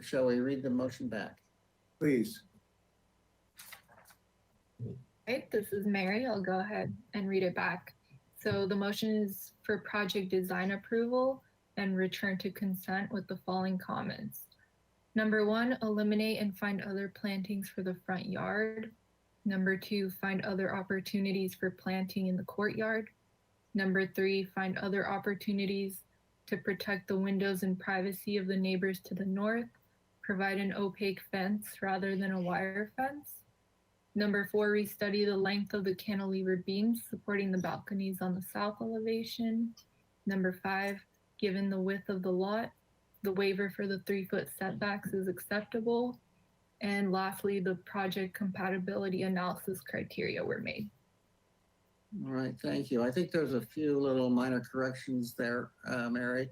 Shall we read the motion back? Please. Right, this is Mary. I'll go ahead and read it back. So the motion is for project design approval and return to consent with the following comments. Number one, eliminate and find other plantings for the front yard. Number two, find other opportunities for planting in the courtyard. Number three, find other opportunities to protect the windows and privacy of the neighbors to the north. Provide an opaque fence rather than a wire fence. Number four, restudy the length of the cantilever beams supporting the balconies on the south elevation. Number five, given the width of the lot, the waiver for the 3-foot setbacks is acceptable. And lastly, the project compatibility analysis criteria were made. All right, thank you. I think there's a few little minor corrections there, Mary.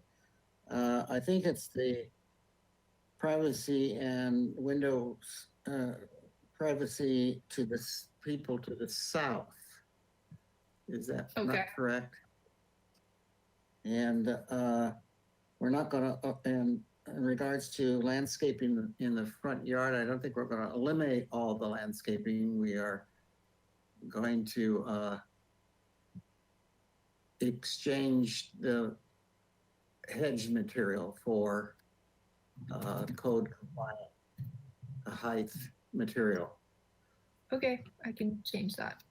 I think it's the privacy and windows, privacy to the people to the south. Is that not correct? And we're not gonna, in regards to landscaping in the front yard, I don't think we're gonna eliminate all the landscaping. We are going to exchange the hedge material for code compliant height material. Okay, I can change that.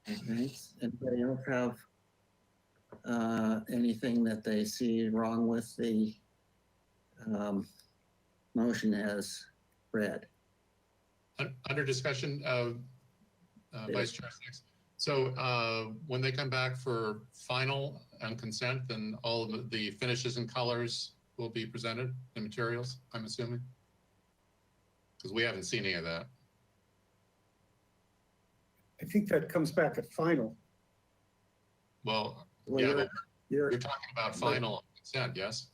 Okay, anybody else have anything that they see wrong with the motion as read. Under discussion, Vice Chair Six. So when they come back for final and consent, then all of the finishes and colors will be presented, the materials, I'm assuming? Because we haven't seen any of that. I think that comes back at final. Well, Well, yeah, but You're, you're talking about final consent, yes?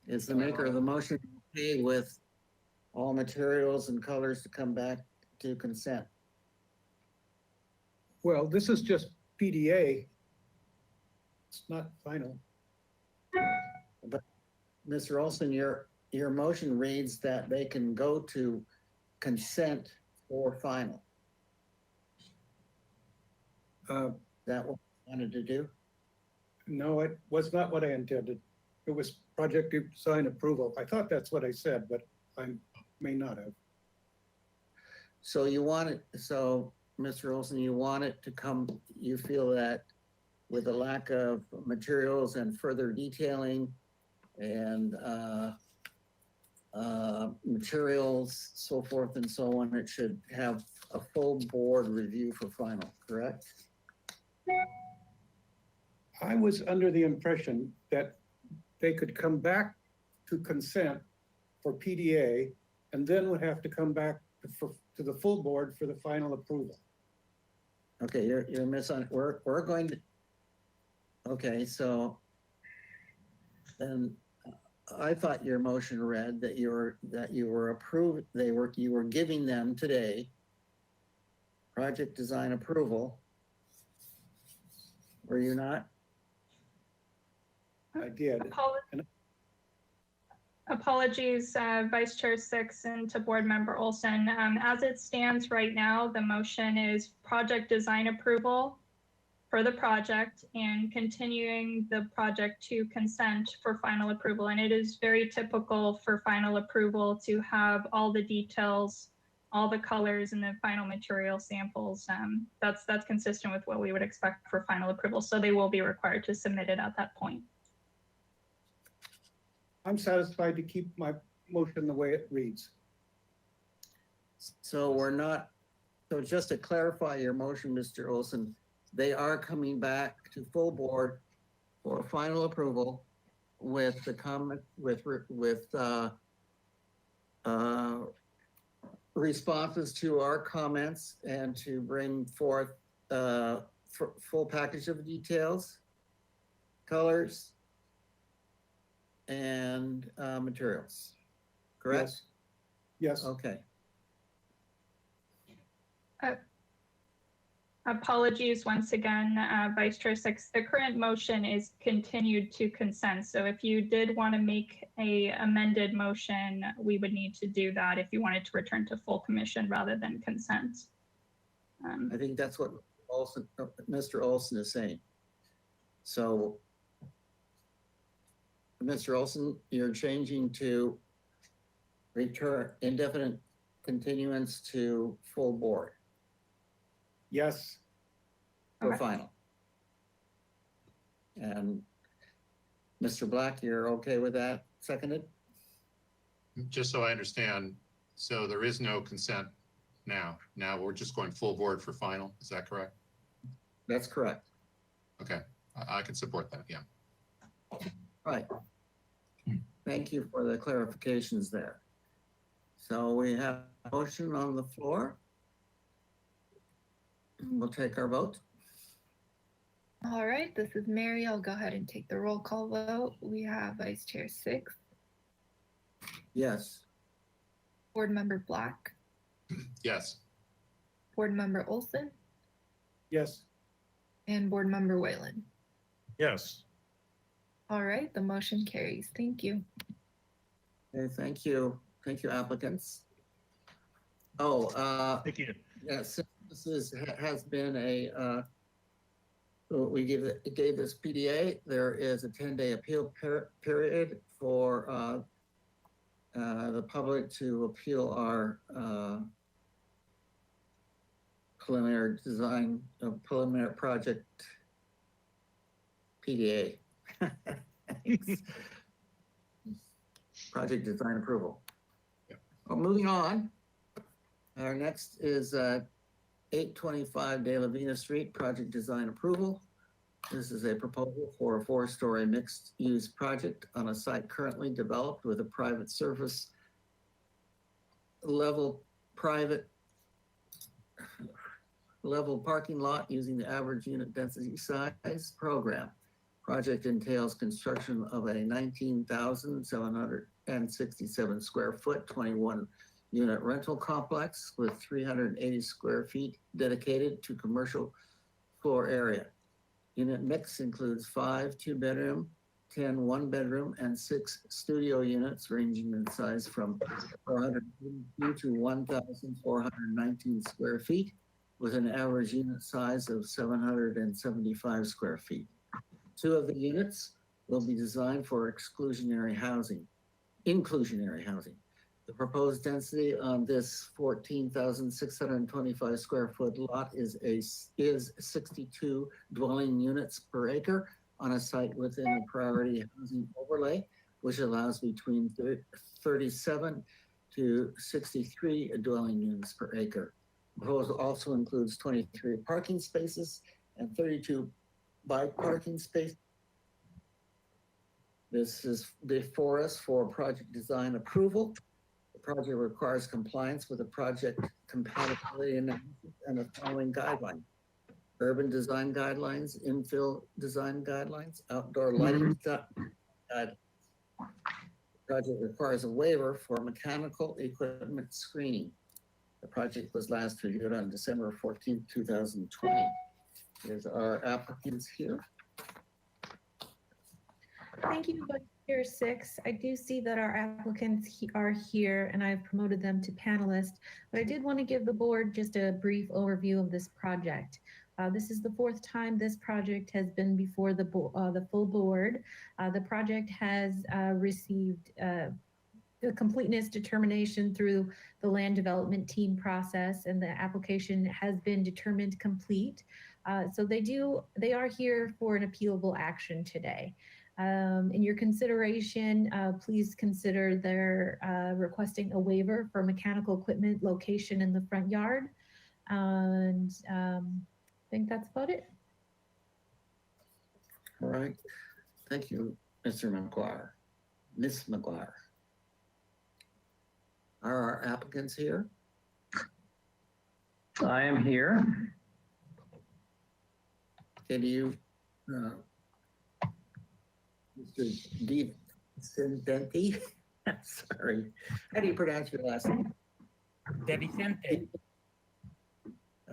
is the maker of the motion okay with all materials and colors to come back to consent? Well, this is just PDA. It's not final. Mr. Olson, your motion reads that they can go to consent for final. That what you wanted to do? No, it was not what I intended. It was project design approval. I thought that's what I said, but I may not have. So you want it, so Mr. Olson, you want it to come, you feel that with the lack of materials and further detailing and materials, so forth and so on, it should have a full board review for final, correct? I was under the impression that they could come back to consent for PDA and then would have to come back to the full board for the final approval. Okay, you're missing, we're going to, okay, so then I thought your motion read that you were approved, you were giving them today project design approval. Were you not? I did. Apologies, Vice Chair Six and to Board Member Olson. As it stands right now, the motion is project design approval for the project and continuing the project to consent for final approval. And it is very typical for final approval to have all the details, all the colors and the final material samples. That's consistent with what we would expect for final approval. So they will be required to submit it at that point. I'm satisfied to keep my motion the way it reads. So we're not, so just to clarify your motion, Mr. Olson, they are coming back to full board for final approval with the comment, with responses to our comments and to bring forth full package of details, colors, and materials, correct? Yes. Okay. Apologies once again, Vice Chair Six. The current motion is continued to consent. So if you did want to make a amended motion, we would need to do that if you wanted to return to full commission rather than consent. I think that's what Mr. Olson is saying. So, Mr. Olson, you're changing to return indefinite continuance to full board Yes. for Okay. final. And Mr. Black, you're okay with that? Seconded? Just so I understand, so there is no consent now. Now we're just going full board for final. Is that correct? That's correct. Okay, I can support that, yeah. Right. Thank you for the clarifications there. So we have a motion on the floor. We'll take our vote. All right, this is Mary. I'll go ahead and take the roll call vote. We have Vice Chair Six, Yes. Board Member Black, Yes, Board Member Olson, Yes. and Board Member Whalen. Yes. All right, the motion carries. Thank you. Okay, thank you. Thank you, applicants. Oh, Thank you. yes, this has been a, we gave this PDA, there is a 10-day appeal period for the public to appeal our preliminary design, preliminary project PDA. Thanks. Project design approval. Yep. Well, moving on. Our next is 825 De La Vina Street, project design approval. This is a proposal for a 4-story mixed-use project on a site currently developed with a private surface level parking lot using the average unit density size program. Project entails construction of a 19,767 square foot, 21 unit rental complex with 380 square feet dedicated to commercial floor area. Unit mix includes 5 2-bedroom, 10 1-bedroom, and 6 studio units ranging in size from 482 to 1,419 square feet with an average unit size of 775 square feet. 2 of the units will be designed for inclusionary housing. The proposed density on this 14,625 square foot lot is 62 dwelling units per acre on a site within the priority housing overlay, which allows between 37 to 63 dwelling units per acre. Proposal also includes 23 parking spaces and 32 bike parking spaces. This is before us for project design approval. The project requires compliance with the project compatibility analysis and the following guidelines: urban design guidelines, infill design guidelines, outdoor lighting guidelines. The project requires a waiver for mechanical equipment screening. The project was last reviewed on December 14, 2020. Here's our applicants here. Thank you, Vice Chair Six. I do see that our applicants are here and I've promoted them to panelists, but I did want to give the board just a brief overview of this project. This is the 4th time this project has been before the full board. The project has received the completeness determination through the land development team process, and the application has been determined complete. So they are here for an appealable action today. In your consideration, please consider their requesting a waiver for mechanical equipment location in the front yard. And I think that's about it. All right. Thank you, Mr. McGuire. Ms. McGuire. Are our applicants here? I am here. Can you, Mr. DeVicente? Sorry. How do you pronounce your last name? DeVicente.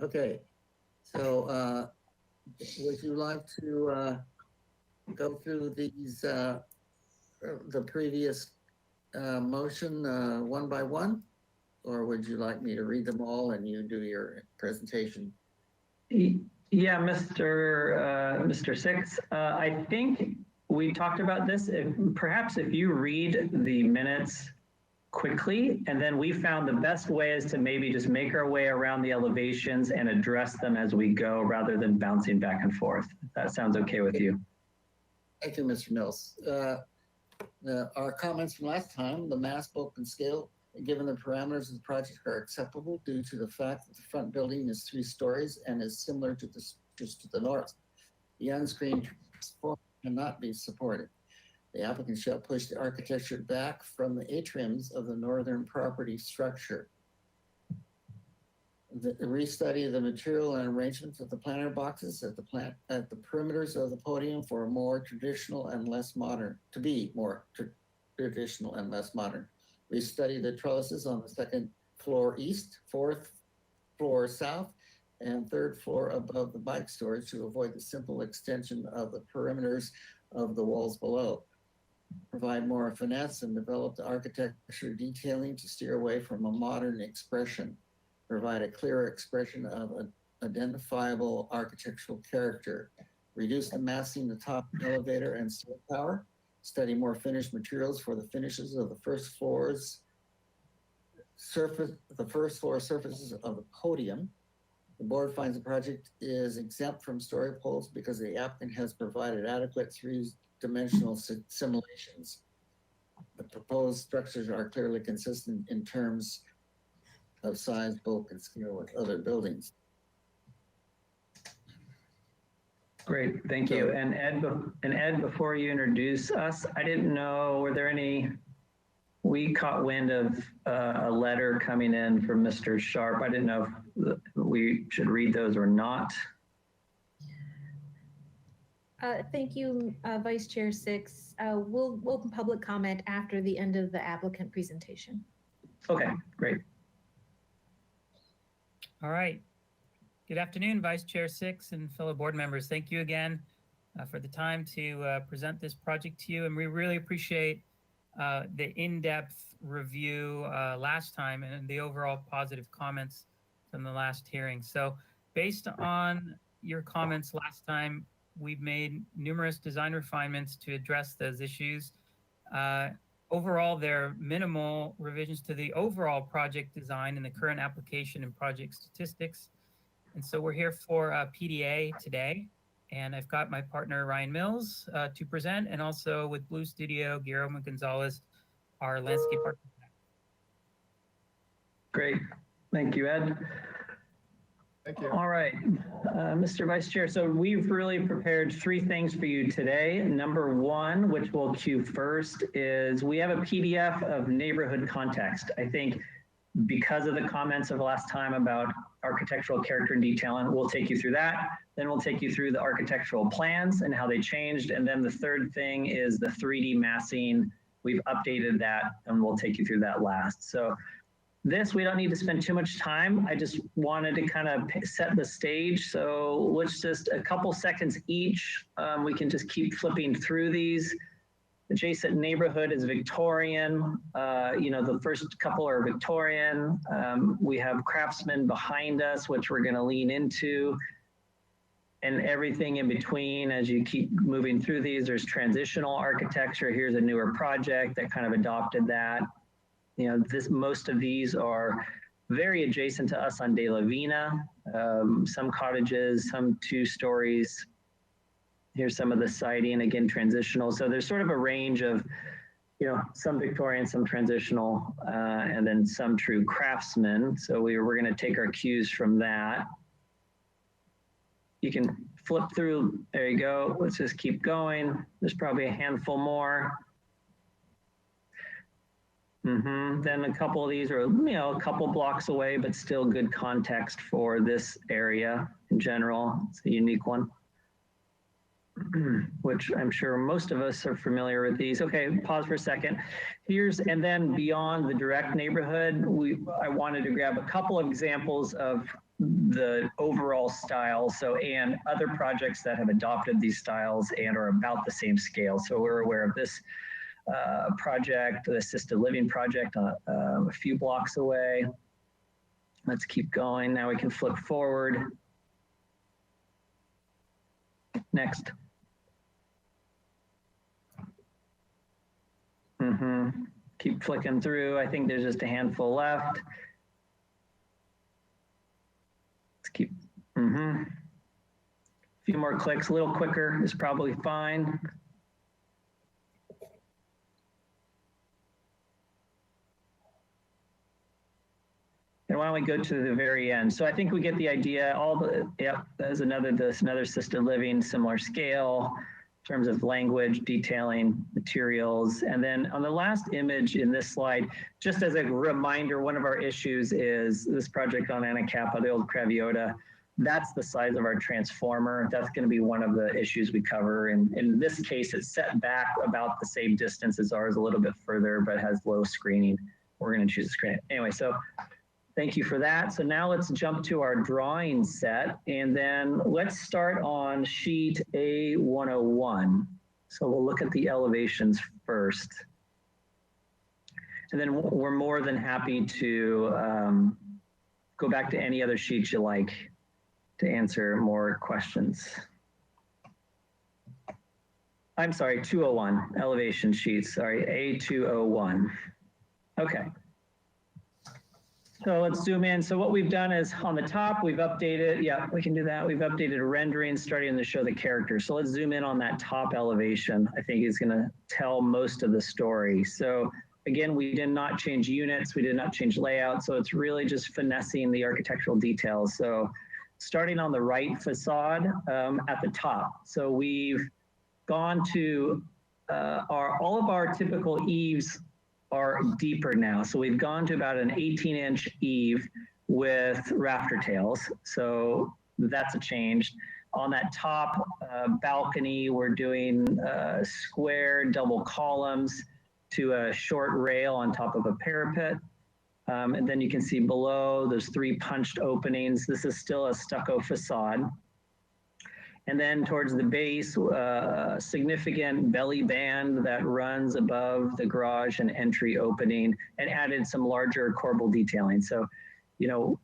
Okay. So would you like to go through these, the previous motion one by one? Or would you like me to read them all and you do your presentation? Yeah, Mr. Six, I think we talked about this. Perhaps if you read the minutes quickly, and then we found the best way is to maybe just make our way around the elevations and address them as we go rather than bouncing back and forth. If that sounds okay with you. Thank you, Mr. Mills. Our comments from last time, the mass, bulk, and scale, given the parameters of the project, are acceptable due to the fact that the front building is 3 stories and is similar to the just to the north. The unscreened transformer cannot be supported. The applicant shall push the architecture back from the atriums of the northern property structure. The restudy of the material and arrangements of the planter boxes at the perimeters of the podium for more traditional and less modern, to be more traditional and less modern. Restudy the trellises on the 2nd floor east, 4th floor south, and 3rd floor above the bike storage to avoid the simple extension of the perimeters of the walls below. Provide more finesse and develop the architecture detailing to steer away from a modern expression. Provide a clearer expression of an identifiable architectural character. Reduce the massing the top elevator and stair tower. Study more finished materials for the finishes of the first floor surfaces of the podium. The board finds the project is exempt from story poles because the applicant has provided adequate three-dimensional simulations. The proposed structures are clearly consistent in terms of size, bulk, and scale with other buildings. Great, thank you. And Ed, before you introduce us, I didn't know, were there any, we caught wind of a letter coming in from Mr. Sharp. I didn't know if we should read those or not. Thank you, Vice Chair Six. We'll open public comment after the end of the applicant presentation. Okay, great. All right. Good afternoon, Vice Chair Six and fellow board members. Thank you again for the time to present this project to you. And we really appreciate the in-depth review last time and the overall positive comments from the last hearing. So based on your comments last time, we've made numerous design refinements to address those issues. Overall, there are minimal revisions to the overall project design and the current application and project statistics. And so we're here for PDA today. And I've got my partner, Ryan Mills, to present, and also with Blue Studio, Guillermo Gonzalez, our landscape architect. Great, thank you, Ed. Thank you. All right, Mr. Vice Chair. So we've really prepared three things for you today. Number one, which we'll cue first, is we have a PDF of neighborhood context. I think because of the comments of last time about architectural character and detailing, we'll take you through that. Then we'll take you through the architectural plans and how they changed. And then the third thing is the 3D massing. We've updated that and we'll take you through that last. So this, we don't need to spend too much time. I just wanted to kind of set the stage. So let's just a couple seconds each. We can just keep flipping through these. Adjacent neighborhood is Victorian. You know, the first couple are Victorian. We have Craftsman behind us, which we're going to lean into. And everything in between, as you keep moving through these, there's transitional architecture. Here's a newer project that kind of adopted that. You know, most of these are very adjacent to us on De La Vina. Some cottages, some 2 stories. Here's some of the siding, again, transitional. So there's sort of a range of, you know, some Victorian, some transitional, and then some true craftsmen. So we're going to take our cues from that. You can flip through. There you go. Let's just keep going. There's probably a handful more. Then a couple of these are, you know, a couple blocks away, but still good context for this area in general. It's a unique one, which I'm sure most of us are familiar with these. Okay, pause for a second. And then beyond the direct neighborhood, I wanted to grab a couple of examples of the overall style. So, and other projects that have adopted these styles and are about the same scale. So we're aware of this project, the assisted living project a few blocks away. Let's keep going. Now we can flip forward. Next. Keep flicking through. I think there's just a handful left. Let's keep, a few more clicks, a little quicker is probably fine. And why don't we go to the very end? So I think we get the idea. There's another assisted living, similar scale in terms of language, detailing, materials. And then on the last image in this slide, just as a reminder, one of our issues is this project on Anacapa, the old Craviota. That's the size of our transformer. That's going to be one of the issues we cover. And in this case, it's set back about the same distance as ours, a little bit further, but has low screening. We're going to choose to screen it. Anyway, so thank you for that. So now let's jump to our drawing set, and then let's start on sheet A101. So we'll look at the elevations first. And then we're more than happy to go back to any other sheets you like to answer more questions. I'm sorry, 201, elevation sheets, sorry, A201. Okay. So let's zoom in. So what we've done is on the top, we've updated, yeah, we can do that. We've updated renderings starting to show the characters. So let's zoom in on that top elevation. I think is gonna tell most of the story. So again, we did not change units. We did not change layout. So it's really just finessing the architectural details. So starting on the right facade at the top. So we've gone to all of our typical eaves are deeper now. So we've gone to about an 18-inch eave with rafter tails. So that's a change. On that top balcony, we're doing square double columns to a short rail on top of a parapet. And then you can see below, there's 3 punched openings. This is still a stucco facade. And then towards the base, a significant belly band that runs above the garage and entry opening, and added some larger corbel detailing. So, you know,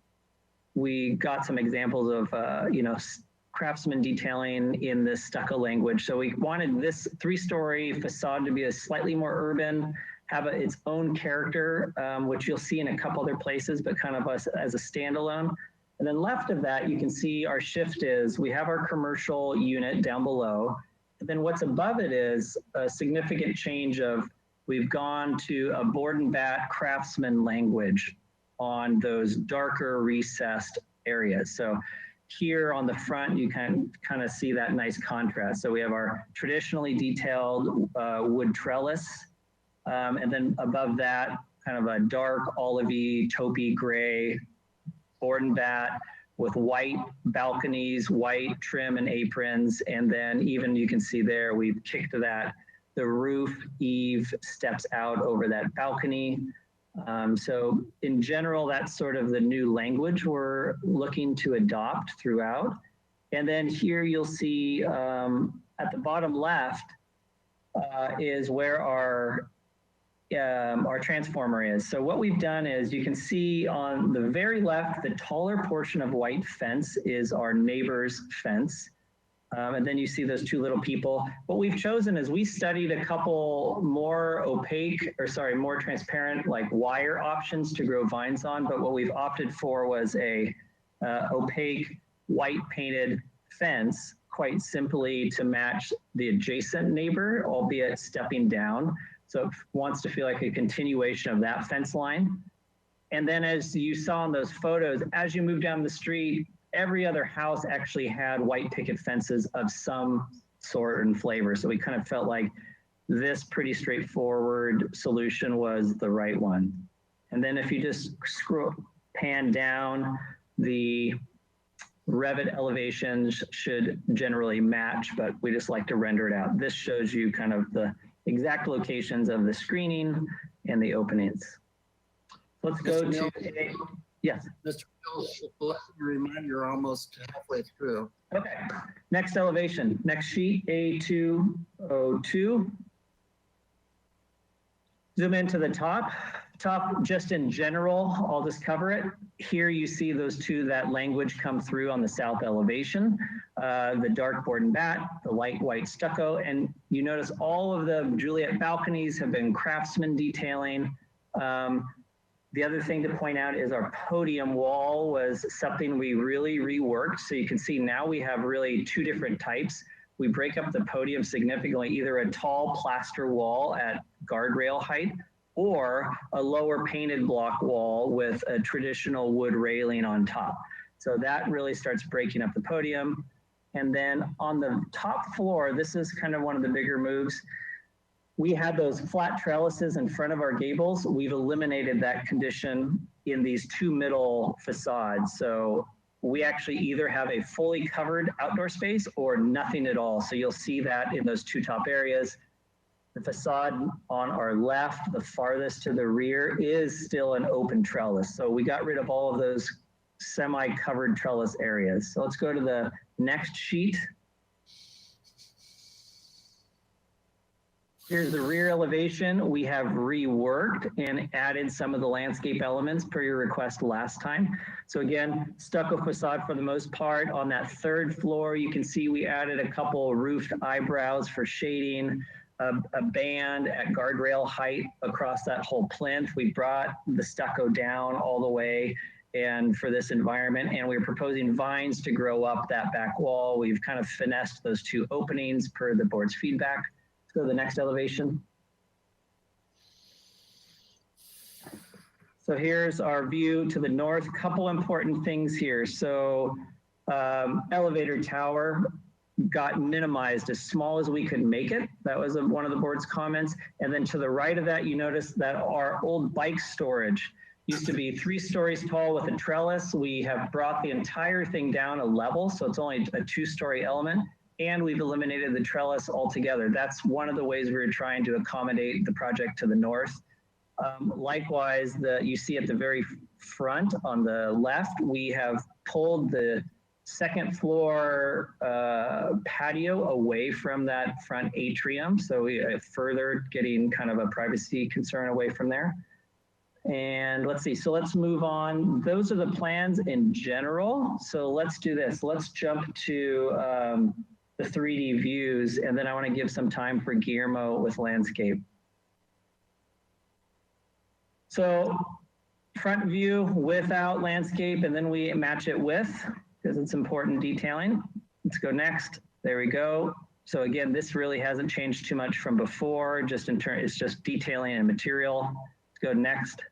we got some examples of, you know, craftsman detailing in this stucco language. So we wanted this 3-story facade to be a slightly more urban, have its own character, which you'll see in a couple other places, but kind of as a standalone. And then left of that, you can see our shift is we have our commercial unit down below. And then what's above it is a significant change of we've gone to a board and bat craftsman language on those darker recessed areas. So here on the front, you can kind of see that nice contrast. So we have our traditionally detailed wood trellis. And then above that, kind of a dark olivey, taupey gray board and bat with white balconies, white trim and aprons. And then even you can see there, we've kicked that, the roof eave steps out over that balcony. So in general, that's sort of the new language we're looking to adopt throughout. And then here you'll see at the bottom left is where our transformer is. So what we've done is you can see on the very left, the taller portion of white fence is our neighbor's fence. And then you see those 2 little people. What we've chosen is we studied a couple more more transparent like wire options to grow vines on. But what we've opted for was a opaque white painted fence, quite simply to match the adjacent neighbor, albeit stepping down. So it wants to feel like a continuation of that fence line. And then as you saw in those photos, as you move down the street, every other house actually had white picket fences of some sort and flavor. So we kind of felt like this pretty straightforward solution was the right one. And then if you just pan down, the Revit elevations should generally match, but we just like to render it out. This shows you kind of the exact locations of the screening and the openings. Let's go to, yes. Mr. Hill, let me remind you're almost halfway through. Okay, next elevation, next sheet, A202. Zoom into the top just in general, I'll just cover it. Here you see those 2, that language come through on the south elevation, the dark board and bat, the light white stucco, and you notice all of the Juliet balconies have been craftsman detailing. The other thing to point out is our podium wall was something we really reworked. So you can see now we have really 2 different types. We break up the podium significantly, either a tall plaster wall at guardrail height or a lower painted block wall with a traditional wood railing on top. So that really starts breaking up the podium. And then on the top floor, this is kind of one of the bigger moves. We had those flat trellises in front of our gables. We've eliminated that condition in these 2 middle facades. So we actually either have a fully covered outdoor space or nothing at all. So you'll see that in those 2 top areas. The facade on our left, the farthest to the rear, is still an open trellis. So we got rid of all of those semi-covered trellis areas. So let's go to the next sheet. Here's the rear elevation. We have reworked and added some of the landscape elements per your request last time. So again, stucco facade for the most part. On that 3rd floor, you can see we added a couple roofed eyebrows for shading. a band at guardrail height across that whole plinth. We brought the stucco down all the way and for this environment, and we're proposing vines to grow up that back wall. We've kind of finessed those two openings per the board's feedback. Let's go to the next elevation. So here's our view to the north. Couple important things here. So elevator tower got minimized as small as we could make it. That was one of the board's comments. And then to the right of that, you notice that our old bike storage used to be 3 stories tall with a trellis. We have brought the entire thing down a level, so it's only a 2-story element, and we've eliminated the trellis altogether. That's one of the ways we're trying to accommodate the project to the north. Likewise, you see at the very front on the left, we have pulled the second floor patio away from that front atrium. So we further getting kind of a privacy concern away from there. And let's see, so let's move on. Those are the plans in general. So let's do this. Let's jump to the 3D views, and then I want to give some time for Guillermo with landscape. So front view without landscape, and then we match it with, because it's important detailing. Let's go next. There we go. So again, this really hasn't changed too much from before, just in turn, it's just detailing and material. Let's go next.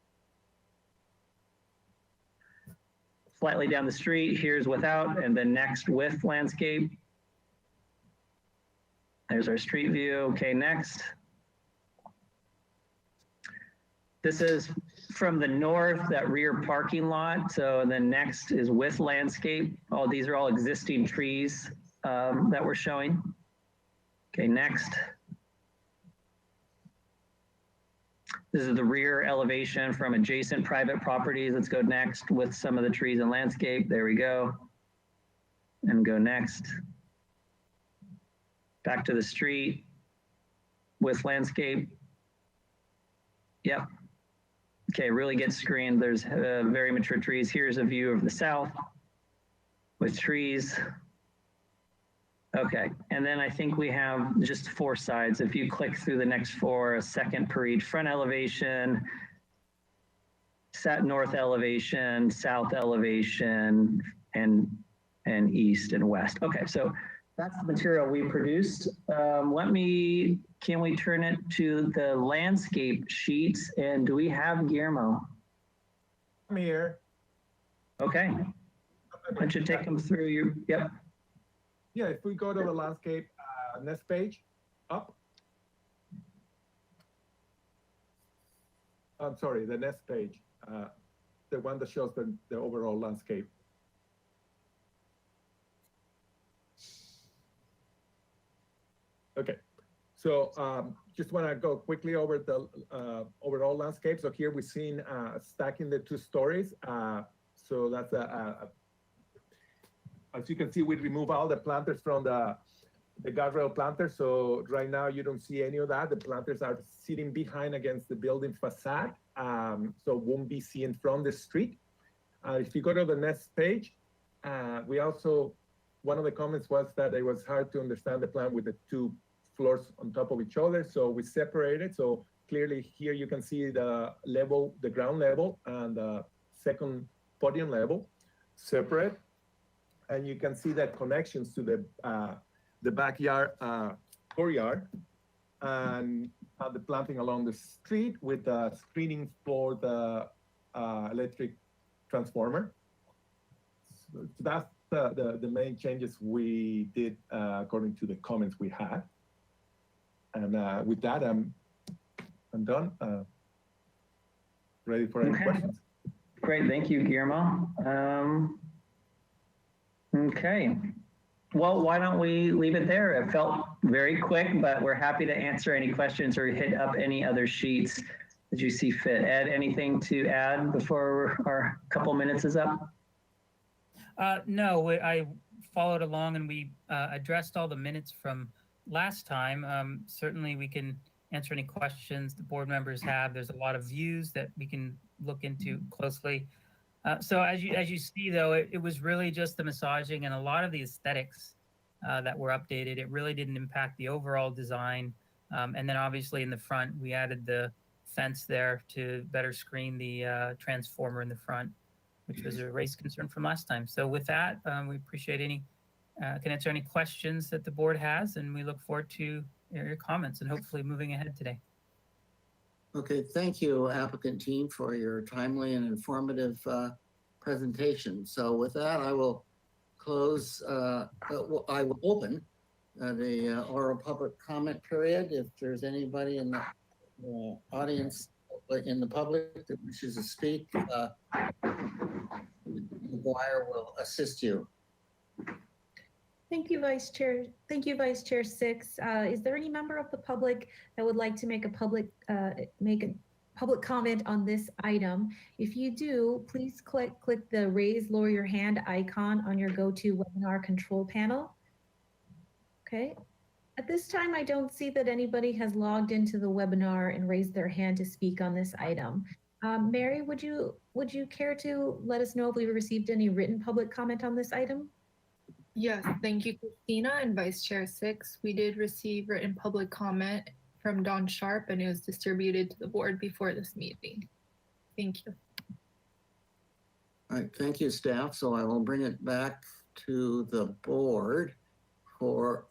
Slightly down the street, here's without, and then next with landscape. There's our street view. Okay, next. This is from the north, that rear parking lot. So then next is with landscape. All these are all existing trees that we're showing. Okay, next. This is the rear elevation from adjacent private properties. Let's go next with some of the trees and landscape. There we go. And go next. Back to the street with landscape. Yep. Okay, really get screened. There's very mature trees. Here's a view of the south with trees. Okay, and then I think we have just 4 sides. If you click through the next 4, a second per each: front elevation, north elevation, south elevation, and east and west. Okay, so that's the material we produced. Can we turn it to the landscape sheets? And do we have Guillermo? I'm here. Okay. Why don't you take them through your, yep. Yeah, if we go to the landscape next page, up. I'm sorry, the next page, the one that shows the overall landscape. Okay, so just want to go quickly over the overall landscape. So here we've seen stacking the 2 stories. So that's as you can see, we remove all the planters from the guardrail planters. So right now you don't see any of that. The planters are sitting behind against the building facade. So won't be seen from the street. If you go to the next page, we also, one of the comments was that it was hard to understand the plan with the 2 floors on top of each other. So we separated. So clearly here you can see the level, the ground level and the second podium level separate. And you can see that connections to the backyard, courtyard, and the planting along the street with the screening for the electric transformer. So that's the main changes we did according to the comments we had. And with that, I'm done. Ready for any questions? Great, thank you, Guillermo. Okay, well, why don't we leave it there? It felt very quick, but we're happy to answer any questions or hit up any other sheets as you see fit. Ed, anything to add before our couple minutes is up? No, I followed along and we addressed all the minutes from last time. Certainly we can answer any questions the board members have. There's a lot of views that we can look into closely. So as you see, though, it was really just the massaging and a lot of the aesthetics that were updated. It really didn't impact the overall design. And then obviously in the front, we added the fence there to better screen the transformer in the front, which was a raised concern from last time. So with that, we appreciate can answer any questions that the board has, and we look forward to your comments and hopefully moving ahead today. Okay, thank you, applicant team, for your timely and informative presentation. So with that, I will close, I will open the oral public comment period. If there's anybody in the audience, in the public that wishes to speak, McGuire will assist you. Thank you, Vice Chair. Thank you, Vice Chair Six. Is there any member of the public that would like to make a public comment on this item? If you do, please click the raise lower your hand icon on your GoToWebinar control panel. Okay. At this time, I don't see that anybody has logged into the webinar and raised their hand to speak on this item. Mary, would you care to let us know if we received any written public comment on this item? Yes, thank you, Christina and Vice Chair Six. We did receive written public comment from Don Sharp, and it was distributed to the board before this meeting. Thank you. All right, thank you, staff. So I will bring it back to the board for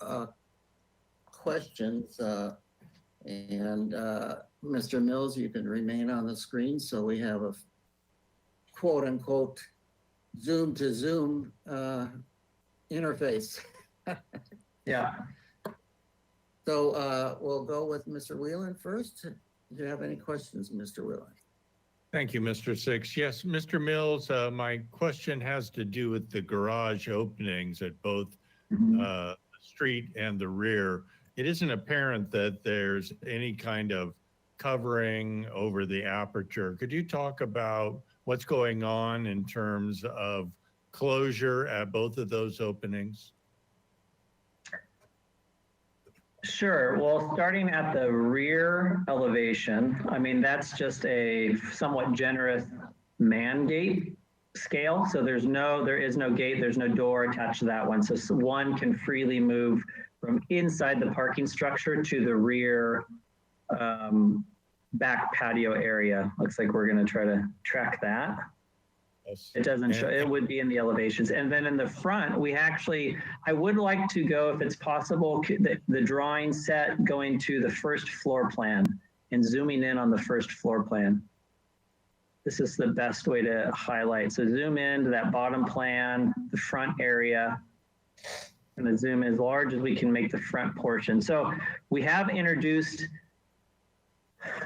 questions. And Mr. Mills, you can remain on the screen so we have a quote unquote Zoom to Zoom interface. Yeah. So we'll go with Mr. Whelan first. Do you have any questions, Mr. Whelan? Thank you, Mr. Six. Yes, Mr. Mills, my question has to do with the garage openings at both the street and the rear. It isn't apparent that there's any kind of covering over the aperture. Could you talk about what's going on in terms of closure at both of those openings? Sure. Well, starting at the rear elevation, I mean, that's just a somewhat generous man gate scale. So there is no gate, there's no door attached to that one. So one can freely move from inside the parking structure to the rear back patio area. Looks like we're going to try to track that. It doesn't show, it would be in the elevations. And then in the front, we actually, I would like to go, if it's possible, the drawing set going to the first floor plan and zooming in on the first floor plan. This is the best way to highlight. So zoom in to that bottom plan, the front area, and then zoom as large as we can make the front portion. So we have introduced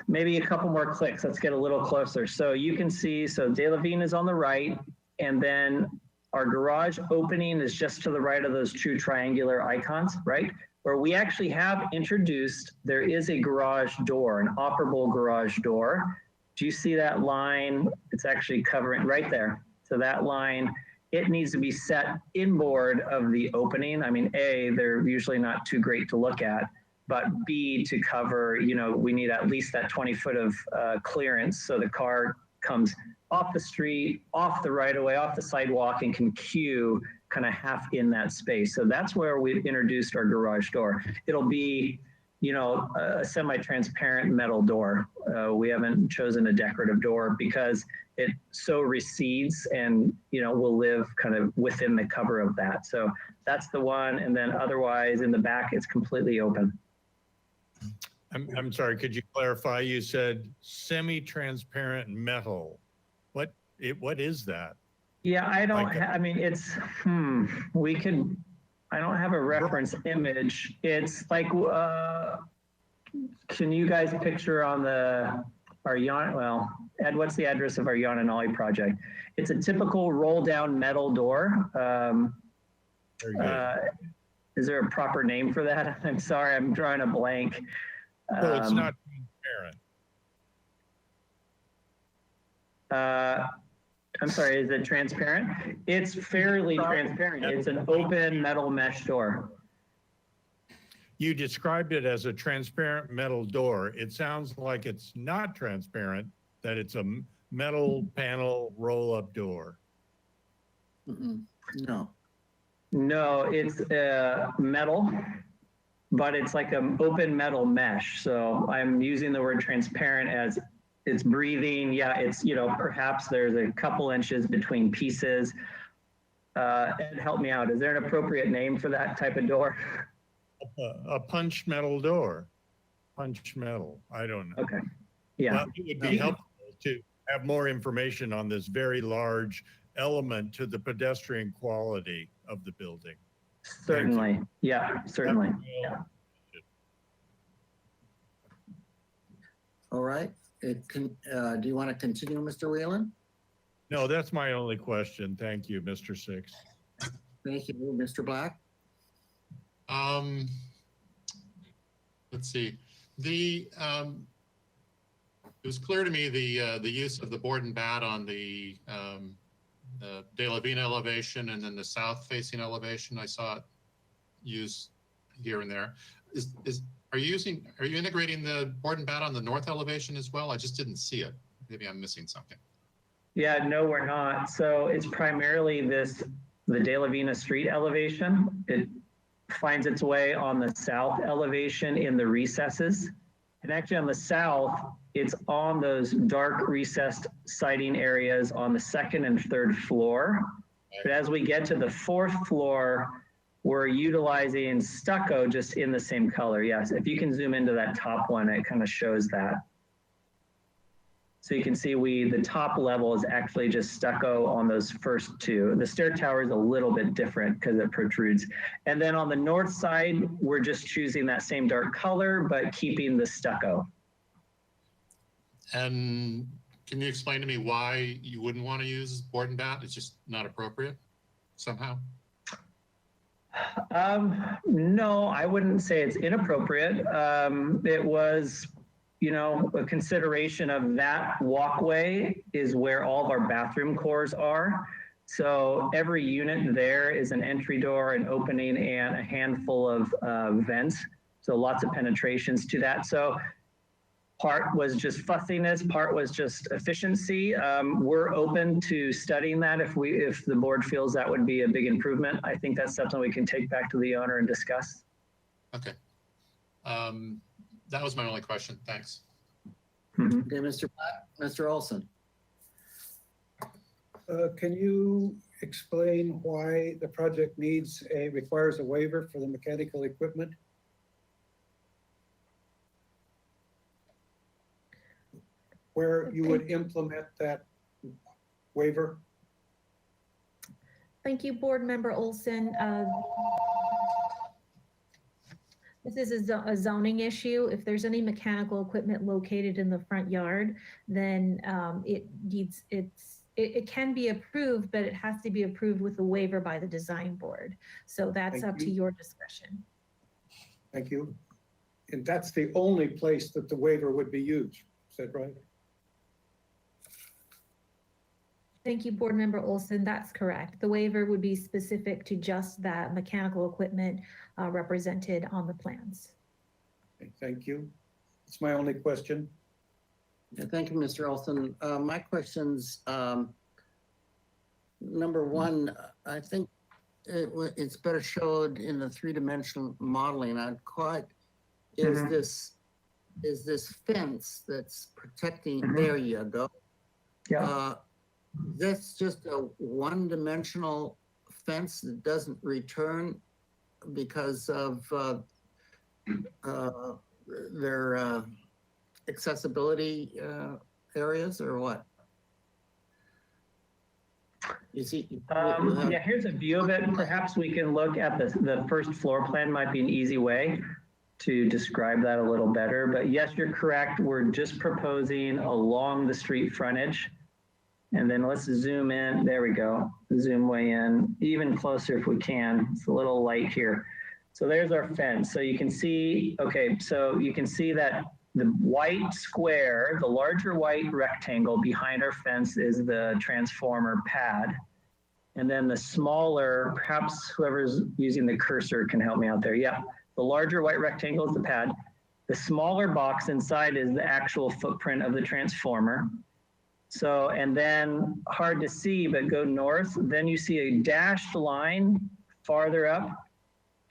maybe a couple more clicks. Let's get a little closer. So you can see, so De La Vigne is on the right, and then our garage opening is just to the right of those two triangular icons, right? Where we actually have introduced, there is a garage door, an operable garage door. Do you see that line? It's actually covering right there. So that line, it needs to be set inboard of the opening. I mean, A, they're usually not too great to look at, but B, to cover, you know, we need at least that 20 foot of clearance so the car comes off the street, off the right of way, off the sidewalk, and can queue kind of half in that space. So that's where we've introduced our garage door. It'll be, you know, a semi-transparent metal door. We haven't chosen a decorative door because it so recedes and, you know, will live kind of within the cover of that. So that's the one. And then otherwise in the back, it's completely open. I'm sorry, could you clarify? You said semi-transparent metal. What is that? Yeah, I don't, I mean, it's, we could, I don't have a reference image. It's like, can you guys picture on well, Ed, what's the address of our Yananali project? It's a typical roll down metal door. Is there a proper name for that? I'm sorry, I'm drawing a blank. Well, it's not transparent. I'm sorry, is it transparent? It's fairly transparent. It's an open metal mesh door. You described it as a transparent metal door. It sounds like it's not transparent, that it's a metal panel roll-up door. No. No, it's metal. but it's like an open metal mesh. So I'm using the word transparent as it's breathing. Yeah, it's, you know, perhaps there's a couple inches between pieces. Ed, help me out. Is there an appropriate name for that type of door? A punch metal door. Punch metal. I don't know. Okay. Yeah. Well, it would be helpful to have more information on this very large element to the pedestrian quality of the building. Certainly. Yeah, certainly. Yeah. All right. Do you want to continue, Mr. Whelan? No, that's my only question. Thank you, Mr. Six. Thank you, Mr. Black. Let's see. It was clear to me the use of the board and bat on the De La Vina elevation and then the south facing elevation. I saw it used here and there. Are you integrating the board and bat on the north elevation as well? I just didn't see it. Maybe I'm missing something. Yeah, no, we're not. So it's primarily the De La Vina Street elevation. It finds its way on the south elevation in the recesses. And actually on the south, it's on those dark recessed siding areas on the second and third floor. But as we get to the fourth floor, we're utilizing stucco just in the same color. Yes, if you can zoom into that top one, it kind of shows that. So you can see the top level is actually just stucco on those first two. The stair tower is a little bit different because it protrudes. And then on the north side, we're just choosing that same dark color, but keeping the stucco. And can you explain to me why you wouldn't want to use board and bat? It's just not appropriate somehow? No, I wouldn't say it's inappropriate. It was, you know, a consideration of that walkway is where all of our bathroom cores are. So every unit there is an entry door, an opening, and a handful of vents. So lots of penetrations to that. So part was just fussiness, part was just efficiency. We're open to studying that if the board feels that would be a big improvement. I think that's something we can take back to the owner and discuss. Okay. That was my only question. Thanks. Okay, Mr. Black, Mr. Olson. Can you explain why the project requires a waiver for the mechanical equipment? Where you would implement that waiver? Thank you, Board Member Olson. This is a zoning issue. If there's any mechanical equipment located in the front yard, then it can be approved, but it has to be approved with a waiver by the design board. So that's up to your discretion. Thank you. And that's the only place that the waiver would be used. Is that right? Thank you, Board Member Olson. That's correct. The waiver would be specific to just that mechanical equipment represented on the plans. Okay, thank you. It's my only question. Yeah, thank you, Mr. Olson. My questions, number one, I think it's better showed in the three-dimensional modeling. Is this fence that's protecting, there you go. Yeah. That's just a one-dimensional fence that doesn't return because of their accessibility areas, or what? You see, yeah, here's a view of it. Perhaps we can look at the first floor plan. Might be an easy way to describe that a little better. But yes, you're correct. We're just proposing along the street frontage. And then let's zoom in. There we go. Zoom way in, even closer if we can. It's a little light here. So there's our fence. So you can see, okay, so you can see that the white square, the larger white rectangle behind our fence is the transformer pad. And then the smaller, perhaps whoever's using the cursor can help me out there. Yeah, the larger white rectangle is the pad. The smaller box inside is the actual footprint of the transformer. So, and then hard to see, but go north, then you see a dashed line farther up.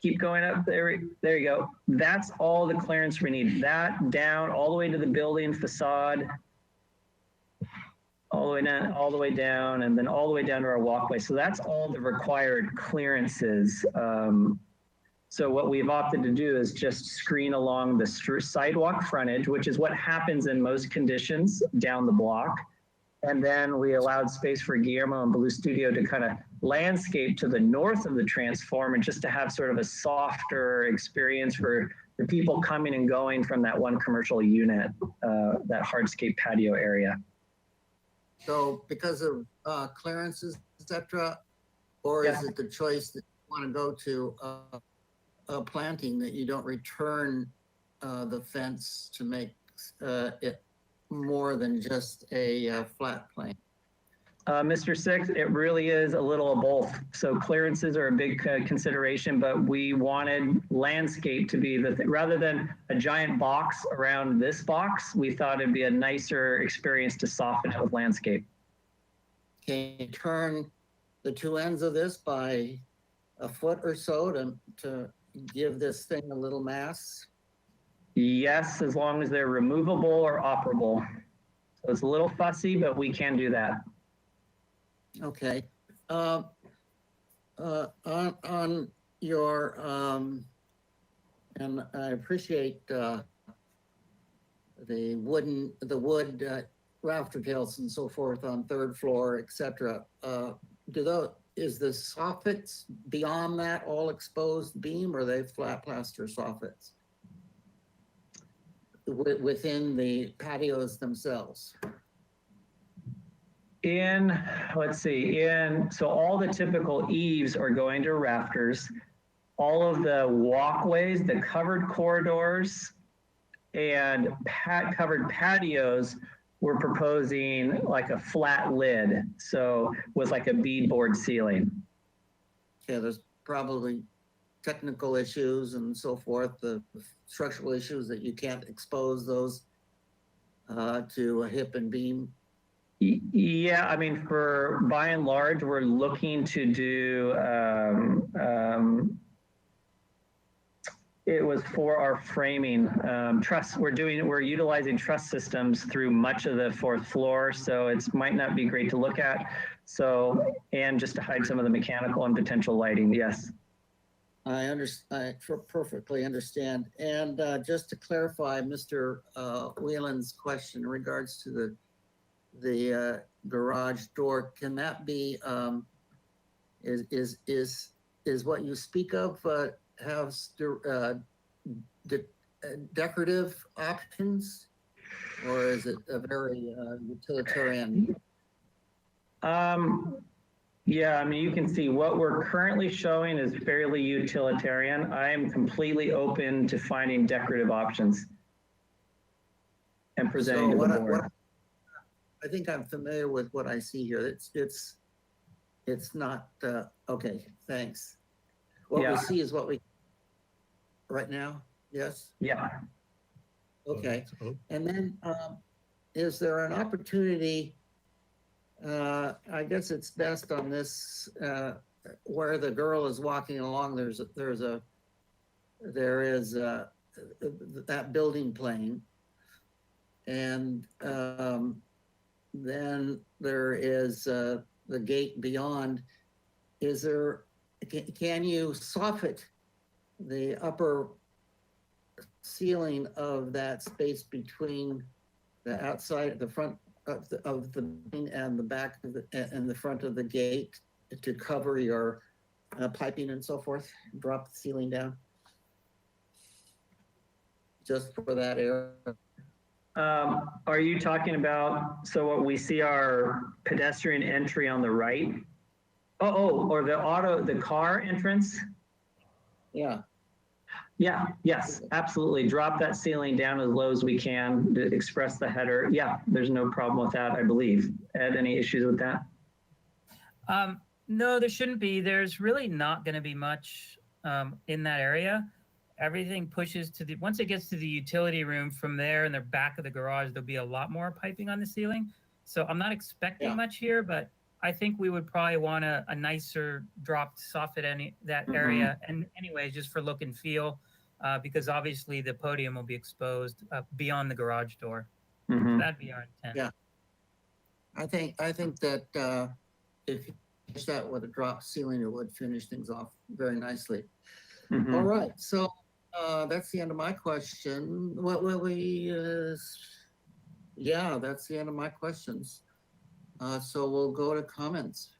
keep going up. There you go. That's all the clearance we need. That down all the way to the building facade, all the way down, and then all the way down to our walkway. So that's all the required clearances. So what we've opted to do is just screen along the sidewalk frontage, which is what happens in most conditions down the block. And then we allowed space for Guillermo and Blue Studio to kind of landscape to the north of the transformer, and just to have sort of a softer experience for the people coming and going from that one commercial unit, that hardscape patio area. So because of clearances, et cetera, or is it the choice that you want to go to a planting that you don't return the fence to make it more than just a flat plane? Mr. Six, it really is a little of both. So clearances are a big consideration, but we wanted landscape to be the thing. Rather than a giant box around this box, we thought it'd be a nicer experience to soften it with landscape. Can you turn the two ends of this by a foot or so to give this thing a little mass? Yes, as long as they're removable or operable. So it's a little fussy, but we can do that. Okay. On your, and I appreciate the wood rafter tails and so forth on third floor, et cetera. Is the soffits beyond that all exposed beam, or are they flat plaster soffits within the patios themselves? So all the typical eaves are going to rafters. All of the walkways, the covered corridors, and covered patios, we're proposing like a flat lid. So with like a beadboard ceiling. Yeah, there's probably technical issues and so forth, the structural issues that you can't expose those to a hip and beam. Yeah, I mean, by and large, we're looking to do, it was for our framing truss. We're utilizing truss systems through much of the fourth floor, so it might not be great to look at. So, and just to hide some of the mechanical and potential lighting, yes. I perfectly understand. And just to clarify, Mr. Whelan's question in regards to the garage door, can that be is what you speak of have decorative options, or is it a very utilitarian? Yeah, I mean, you can see what we're currently showing is fairly utilitarian. I am completely open to finding decorative options and presenting to the board. I think I'm familiar with what I see here. It's not, okay, thanks. What we see is what we, right now, yes? Yeah. Okay, and then is there an opportunity, I guess it's best on this, where the girl is walking along, there is that building plane. And then there is the gate beyond. Is there, can you soffit the upper ceiling of that space between the outside, the front of the and the back of and the front of the gate to cover your piping and so forth? Drop the ceiling down just for that area. Are you talking about, so what we see our pedestrian entry on the right? Or the car entrance? Yeah. Yeah, yes, absolutely. Drop that ceiling down as low as we can to express the header. Yeah, there's no problem with that, I believe. Ed, any issues with that? No, there shouldn't be. There's really not going to be much in that area. Everything pushes to once it gets to the utility room from there in the back of the garage, there'll be a lot more piping on the ceiling. So I'm not expecting much here, but I think we would probably want a nicer dropped soffit that area, and anyways, just for look and feel, because obviously the podium will be exposed beyond the garage door. So that'd be our intent. Yeah. I think that if you finish that with a drop ceiling, it would finish things off very nicely. All right, so that's the end of my question. What will we? Yeah, that's the end of my questions. So we'll go to comments.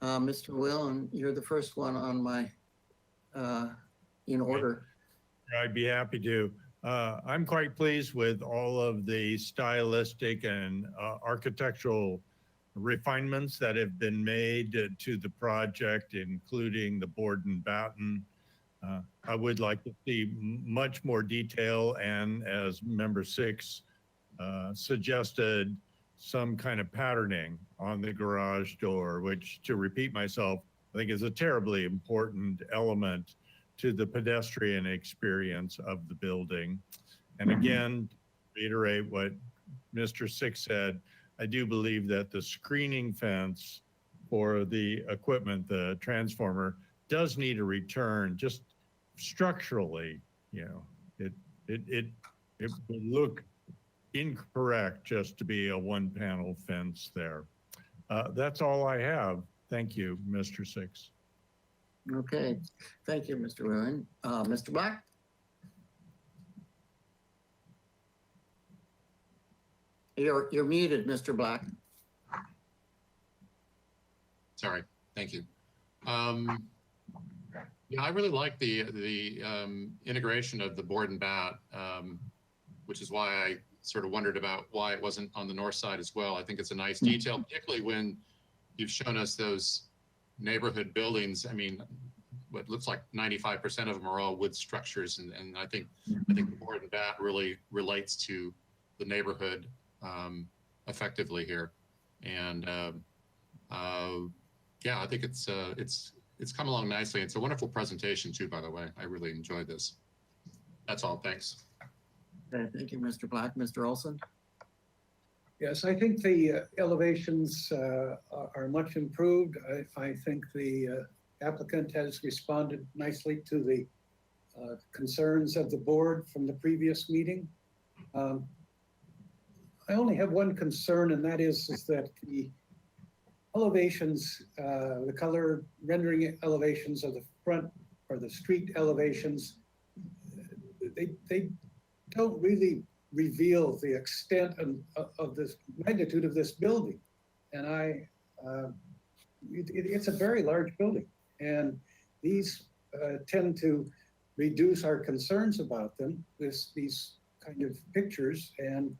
Mr. Willen, you're the first one on my in order. I'd be happy to. I'm quite pleased with all of the stylistic and architectural refinements that have been made to the project, including the board and batten. I would like to see much more detail, and as member 6 suggested, some kind of patterning on the garage door, which, to repeat myself, I think is a terribly important element to the pedestrian experience of the building. And again, reiterate what Mr. 6 said, I do believe that the screening fence for the equipment, the transformer, does need a return. Just structurally, you know, it would look incorrect just to be a one-panel fence there. That's all I have. Thank you, Mr. 6. Okay, thank you, Mr. Willen. Mr. Black? You're muted, Mr. Black. Sorry, thank you. Yeah, I really like the integration of the board and bat, which is why I sort of wondered about why it wasn't on the north side as well. I think it's a nice detail, particularly when you've shown us those neighborhood buildings. I mean, what looks like 95% of them are all wood structures, and I think the board and bat really relates to the neighborhood effectively here. And yeah, I think it's come along nicely. It's a wonderful presentation too, by the way. I really enjoyed this. That's all. Thanks. Okay, thank you, Mr. Black. Mr. Olson? Yes, I think the elevations are much improved. I think the applicant has responded nicely to the concerns of the board from the previous meeting. I only have one concern, and that is that the elevations, the color rendering elevations of the front or the street elevations, they don't really reveal the extent of this magnitude of this building. And it's a very large building, and these tend to reduce our concerns about them, these kind of pictures, and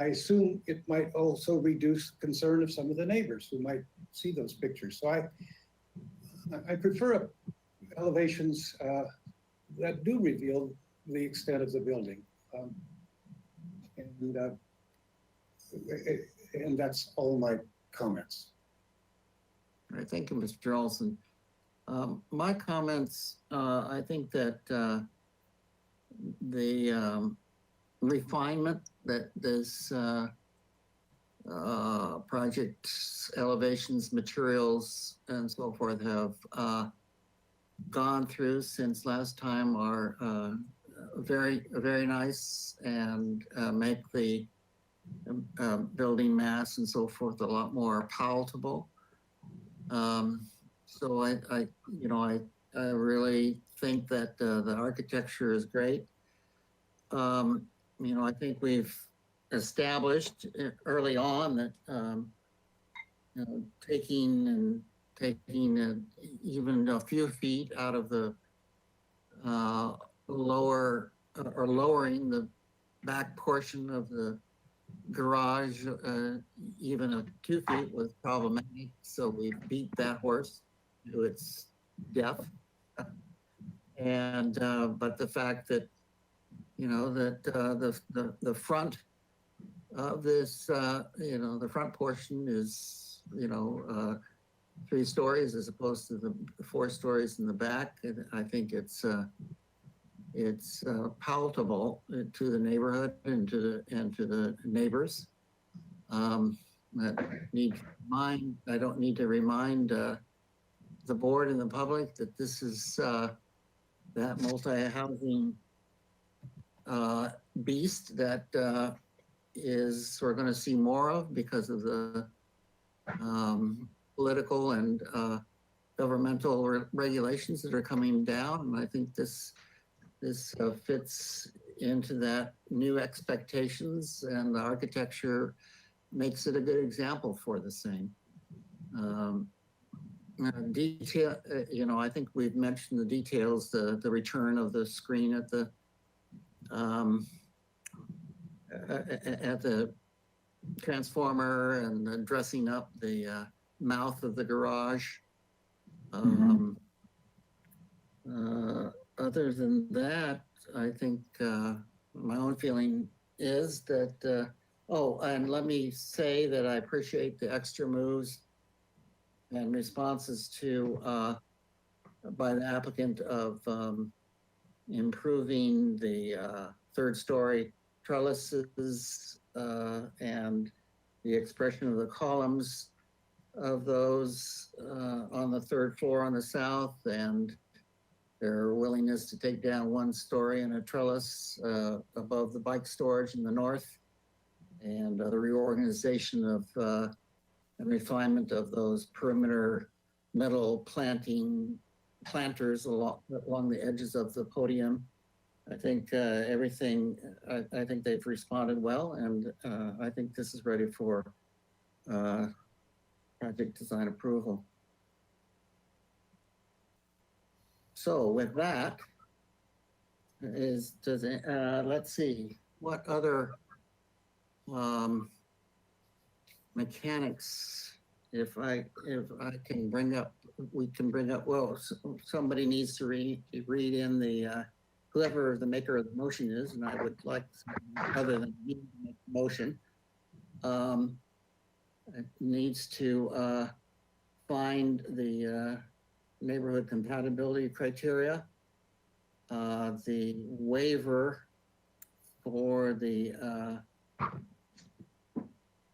I assume it might also reduce concern of some of the neighbors who might see those pictures. So I prefer elevations that do reveal the extent of the building. And that's all my comments. All right, thank you, Mr. Olson. My comments, I think that the refinement that this project's elevations, materials, and so forth have gone through since last time are very nice, and make the building mass and so forth a lot more palatable. So I really think that the architecture is great. You know, I think we've established early on that you know, taking even a few feet out of the lower or lowering the back portion of the garage, even a 2 feet was problematic. So we beat that horse to its death. And but the fact that, you know, that the front of this, you know, the front portion is, you know, 3 stories as opposed to the 4 stories in the back. And I think it's palatable to the neighborhood and to the neighbors. I don't need to remind the board and the public that this is that multi-housing beast that we're going to see more of because of the political and governmental regulations that are coming down. And I think this fits into that new expectations, and the architecture makes it a good example for the same. Detail, I think we've mentioned the details, the return of the screen at the transformer and the dressing up the mouth of the garage. Other than that, I think my own feeling is that, and let me say that I appreciate the extra moves and responses to by the applicant of improving the third story trellises and the expression of the columns of those on the third floor on the south, and their willingness to take down one story and a trellis above the bike storage in the north, and the reorganization of and refinement of those perimeter metal planters along the edges of the podium. I think everything, I think they've responded well, and I think this is ready for project design approval. So with that, let's see, what other mechanics, if I can bring up, we can bring up, well, somebody needs to read in the, whoever the maker of the motion is, and I would like, other than me to make the motion, it needs to find the neighborhood compatibility criteria, the waiver for the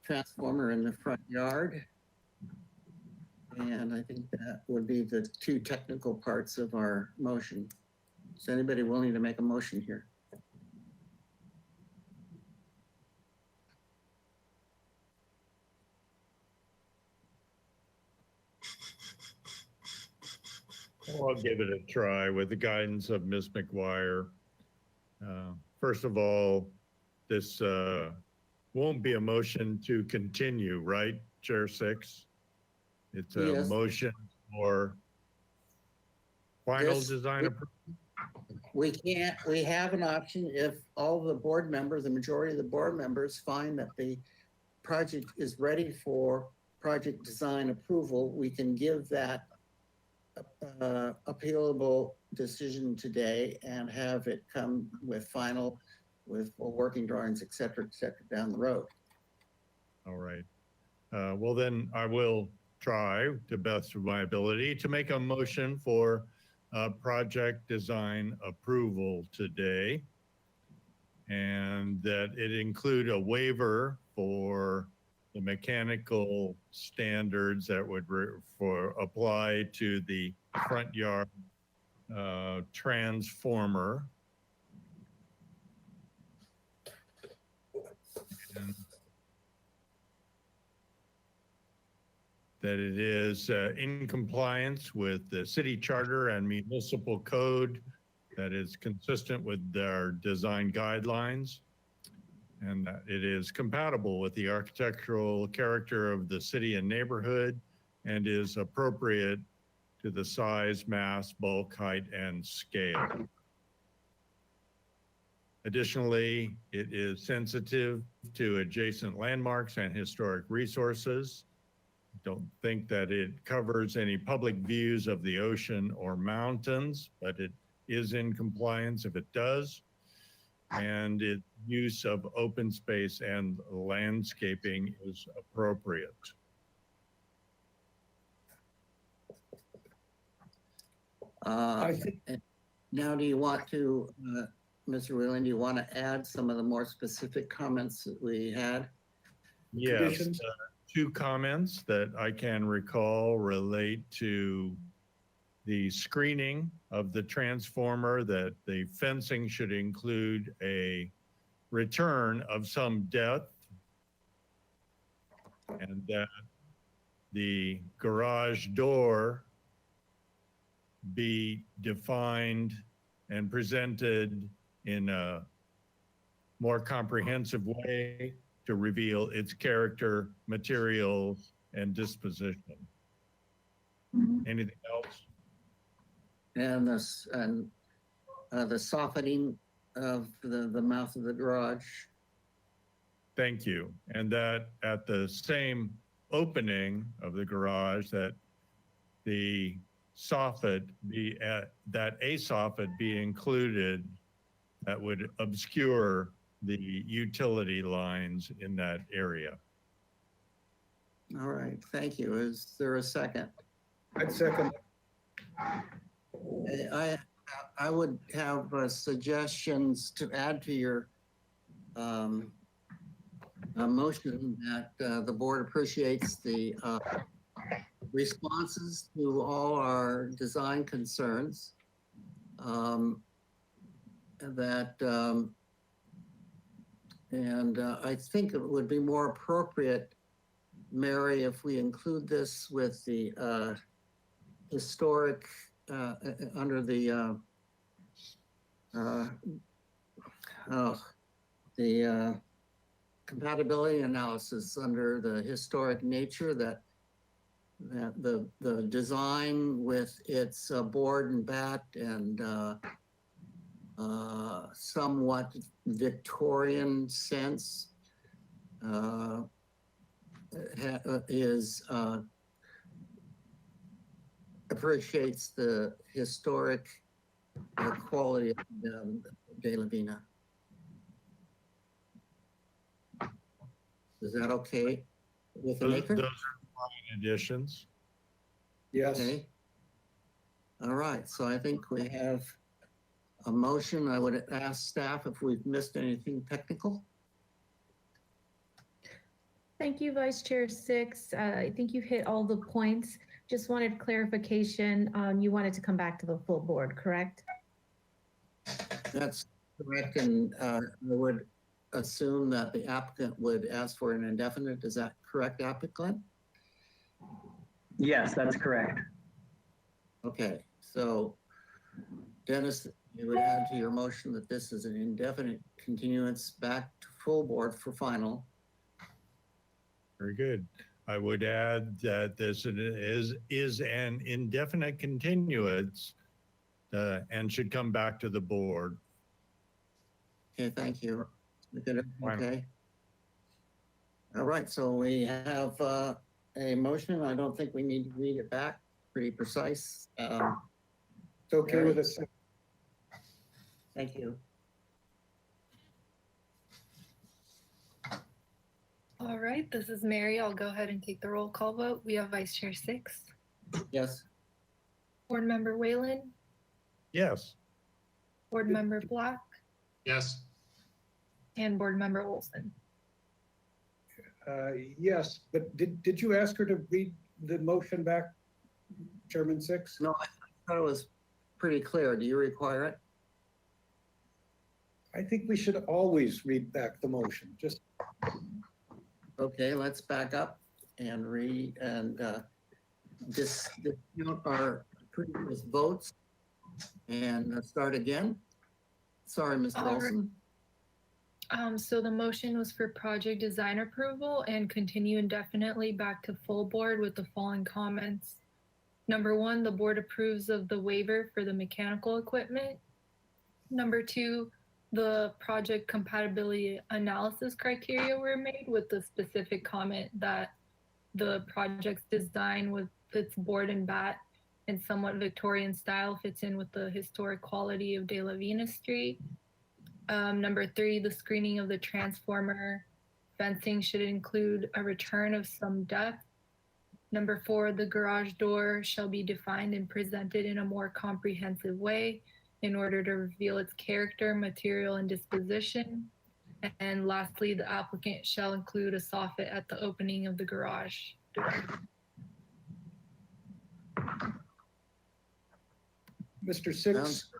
transformer in the front yard. And I think that would be the two technical parts of our motion. Is anybody willing to make a motion here? I'll give it a try with the guidance of Ms. McGuire. First of all, this won't be a motion to continue, right, Chair Six? It's a Yes. motion for final Yes. design approval. We have an option if all the board members, the majority of the board members find that the project is ready for project design approval, we can give that appealable decision today and have it come with final, with working drawings, et cetera, down the road. All right. Well, then I will try to the best of my ability to make a motion for project design approval today, and that it include a waiver for the mechanical standards that would apply to the front yard transformer. And that it is in compliance with the city charter and municipal code, that is consistent with their design guidelines, and that it is compatible with the architectural character of the city and neighborhood, and is appropriate to the size, mass, bulk, height, and scale. Additionally, it is sensitive to adjacent landmarks and historic resources. Don't think that it covers any public views of the ocean or mountains, but it is in compliance if it does. And its use of open space and landscaping is appropriate. I think Now, do you want to, Mr. Whelan, do you want to add some of the more specific comments that we had? Yes, Conditions? two comments that I can recall relate to the screening of the transformer, that the fencing should include a return of some depth, and that the garage door be defined and presented in a more comprehensive way to reveal its character, materials, and disposition. Anything else? And this, and the softening of the mouth of the garage. Thank you. And that at the same opening of the garage, that the soffit be that a soffit be included that would obscure the utility lines in that area. All right, thank you. Is there a second? I'd second. I would have suggestions to add to your motion that the board appreciates the responses to all our design concerns. I think it would be more appropriate, Mary, if we include this with the historic under the compatibility analysis under the historic nature, that the design with its board and bat and somewhat Victorian sense appreciates the historic quality of De La Vina. Is that okay with the maker? Those are fine additions. Yes. Okay. All right, so I think we have a motion. I would ask staff if we've missed anything technical. Thank you, Vice Chair Six. I think you hit all the points. Just wanted clarification. You wanted to come back to the full board, correct? That's correct, and I would assume that the applicant would ask for an indefinite. Is that correct, applicant? Yes, that's correct. Okay, so Dennis, you would add to your motion that this is an indefinite continuance back to full board for final. Very good. I would add that this is an indefinite continuance and should come back to the board. Okay, thank you. Okay. All right, so we have a motion. I don't think we need to read it back. Pretty precise. It's okay with us. Thank you. All right, this is Mary. I'll go ahead and take the roll call vote. We have Vice Chair Six, Yes. Board Member Whalen, Yes. Board Member Black, Yes. and Board Member Olson. Yes, but did you ask her to read the motion back, Chairman Six? No, I thought it was pretty clear. Do you require it? I think we should always read back the motion, just. Okay, let's back up and read and dispute our previous votes and start again. Sorry, Mr. All right. Olson. So the motion was for project design approval and continue indefinitely back to full board with the following comments. Number one, the board approves of the waiver for the mechanical equipment. Number two, the project compatibility analysis criteria were made with the specific comment that the project's design with its board and bat and somewhat Victorian style fits in with the historic quality of De La Vina Street. Number three, the screening of the transformer fencing should include a return of some depth. Number four, the garage door shall be defined and presented in a more comprehensive way in order to reveal its character, material, and disposition. And lastly, the applicant shall include a soffit at the opening of the garage door. Mr. Six,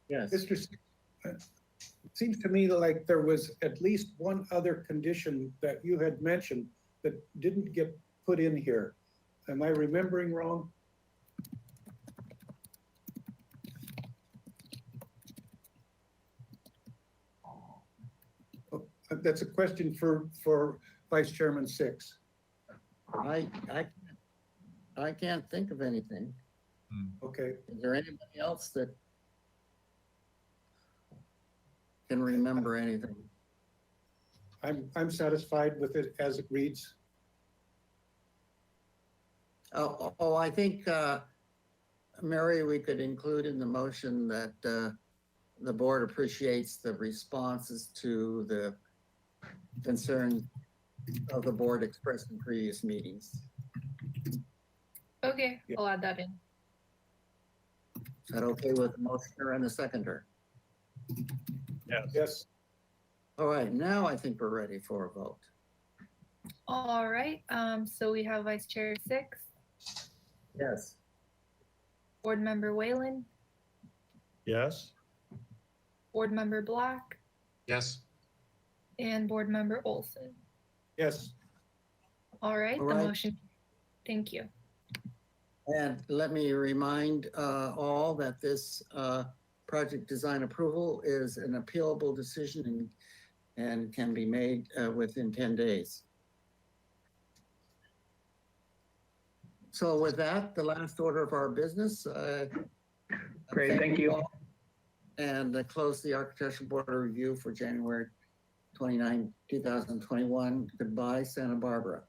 Yes. Mr. Six, it seems to me like there was at least one other condition that you had mentioned that didn't get put in here. Am I remembering wrong? That's a question for Vice Chairman Six. I can't think of anything. Okay, Is there anybody else that can remember anything? I'm satisfied with it as it reads. Oh, I think, Mary, we could include in the motion that the board appreciates the responses to the concern of the board expressed in previous meetings. Okay, Yeah. I'll add that in. Is that okay with the motioner and the seconder? Yes, All right, now I think we're ready for a vote. All right, so we have Vice Chair Six, Yes. Board Member Whalen, Yes? Board Member Black, Yes, and Board Member Olson. yes, All right, All the right. motion, thank you. And let me remind all that this project design approval is an appealable decision and can be made within 10 days. So with that, the last order of our business. Great, thank you. all. And close the architectural board review for January 29, 2021. Goodbye, Santa Barbara.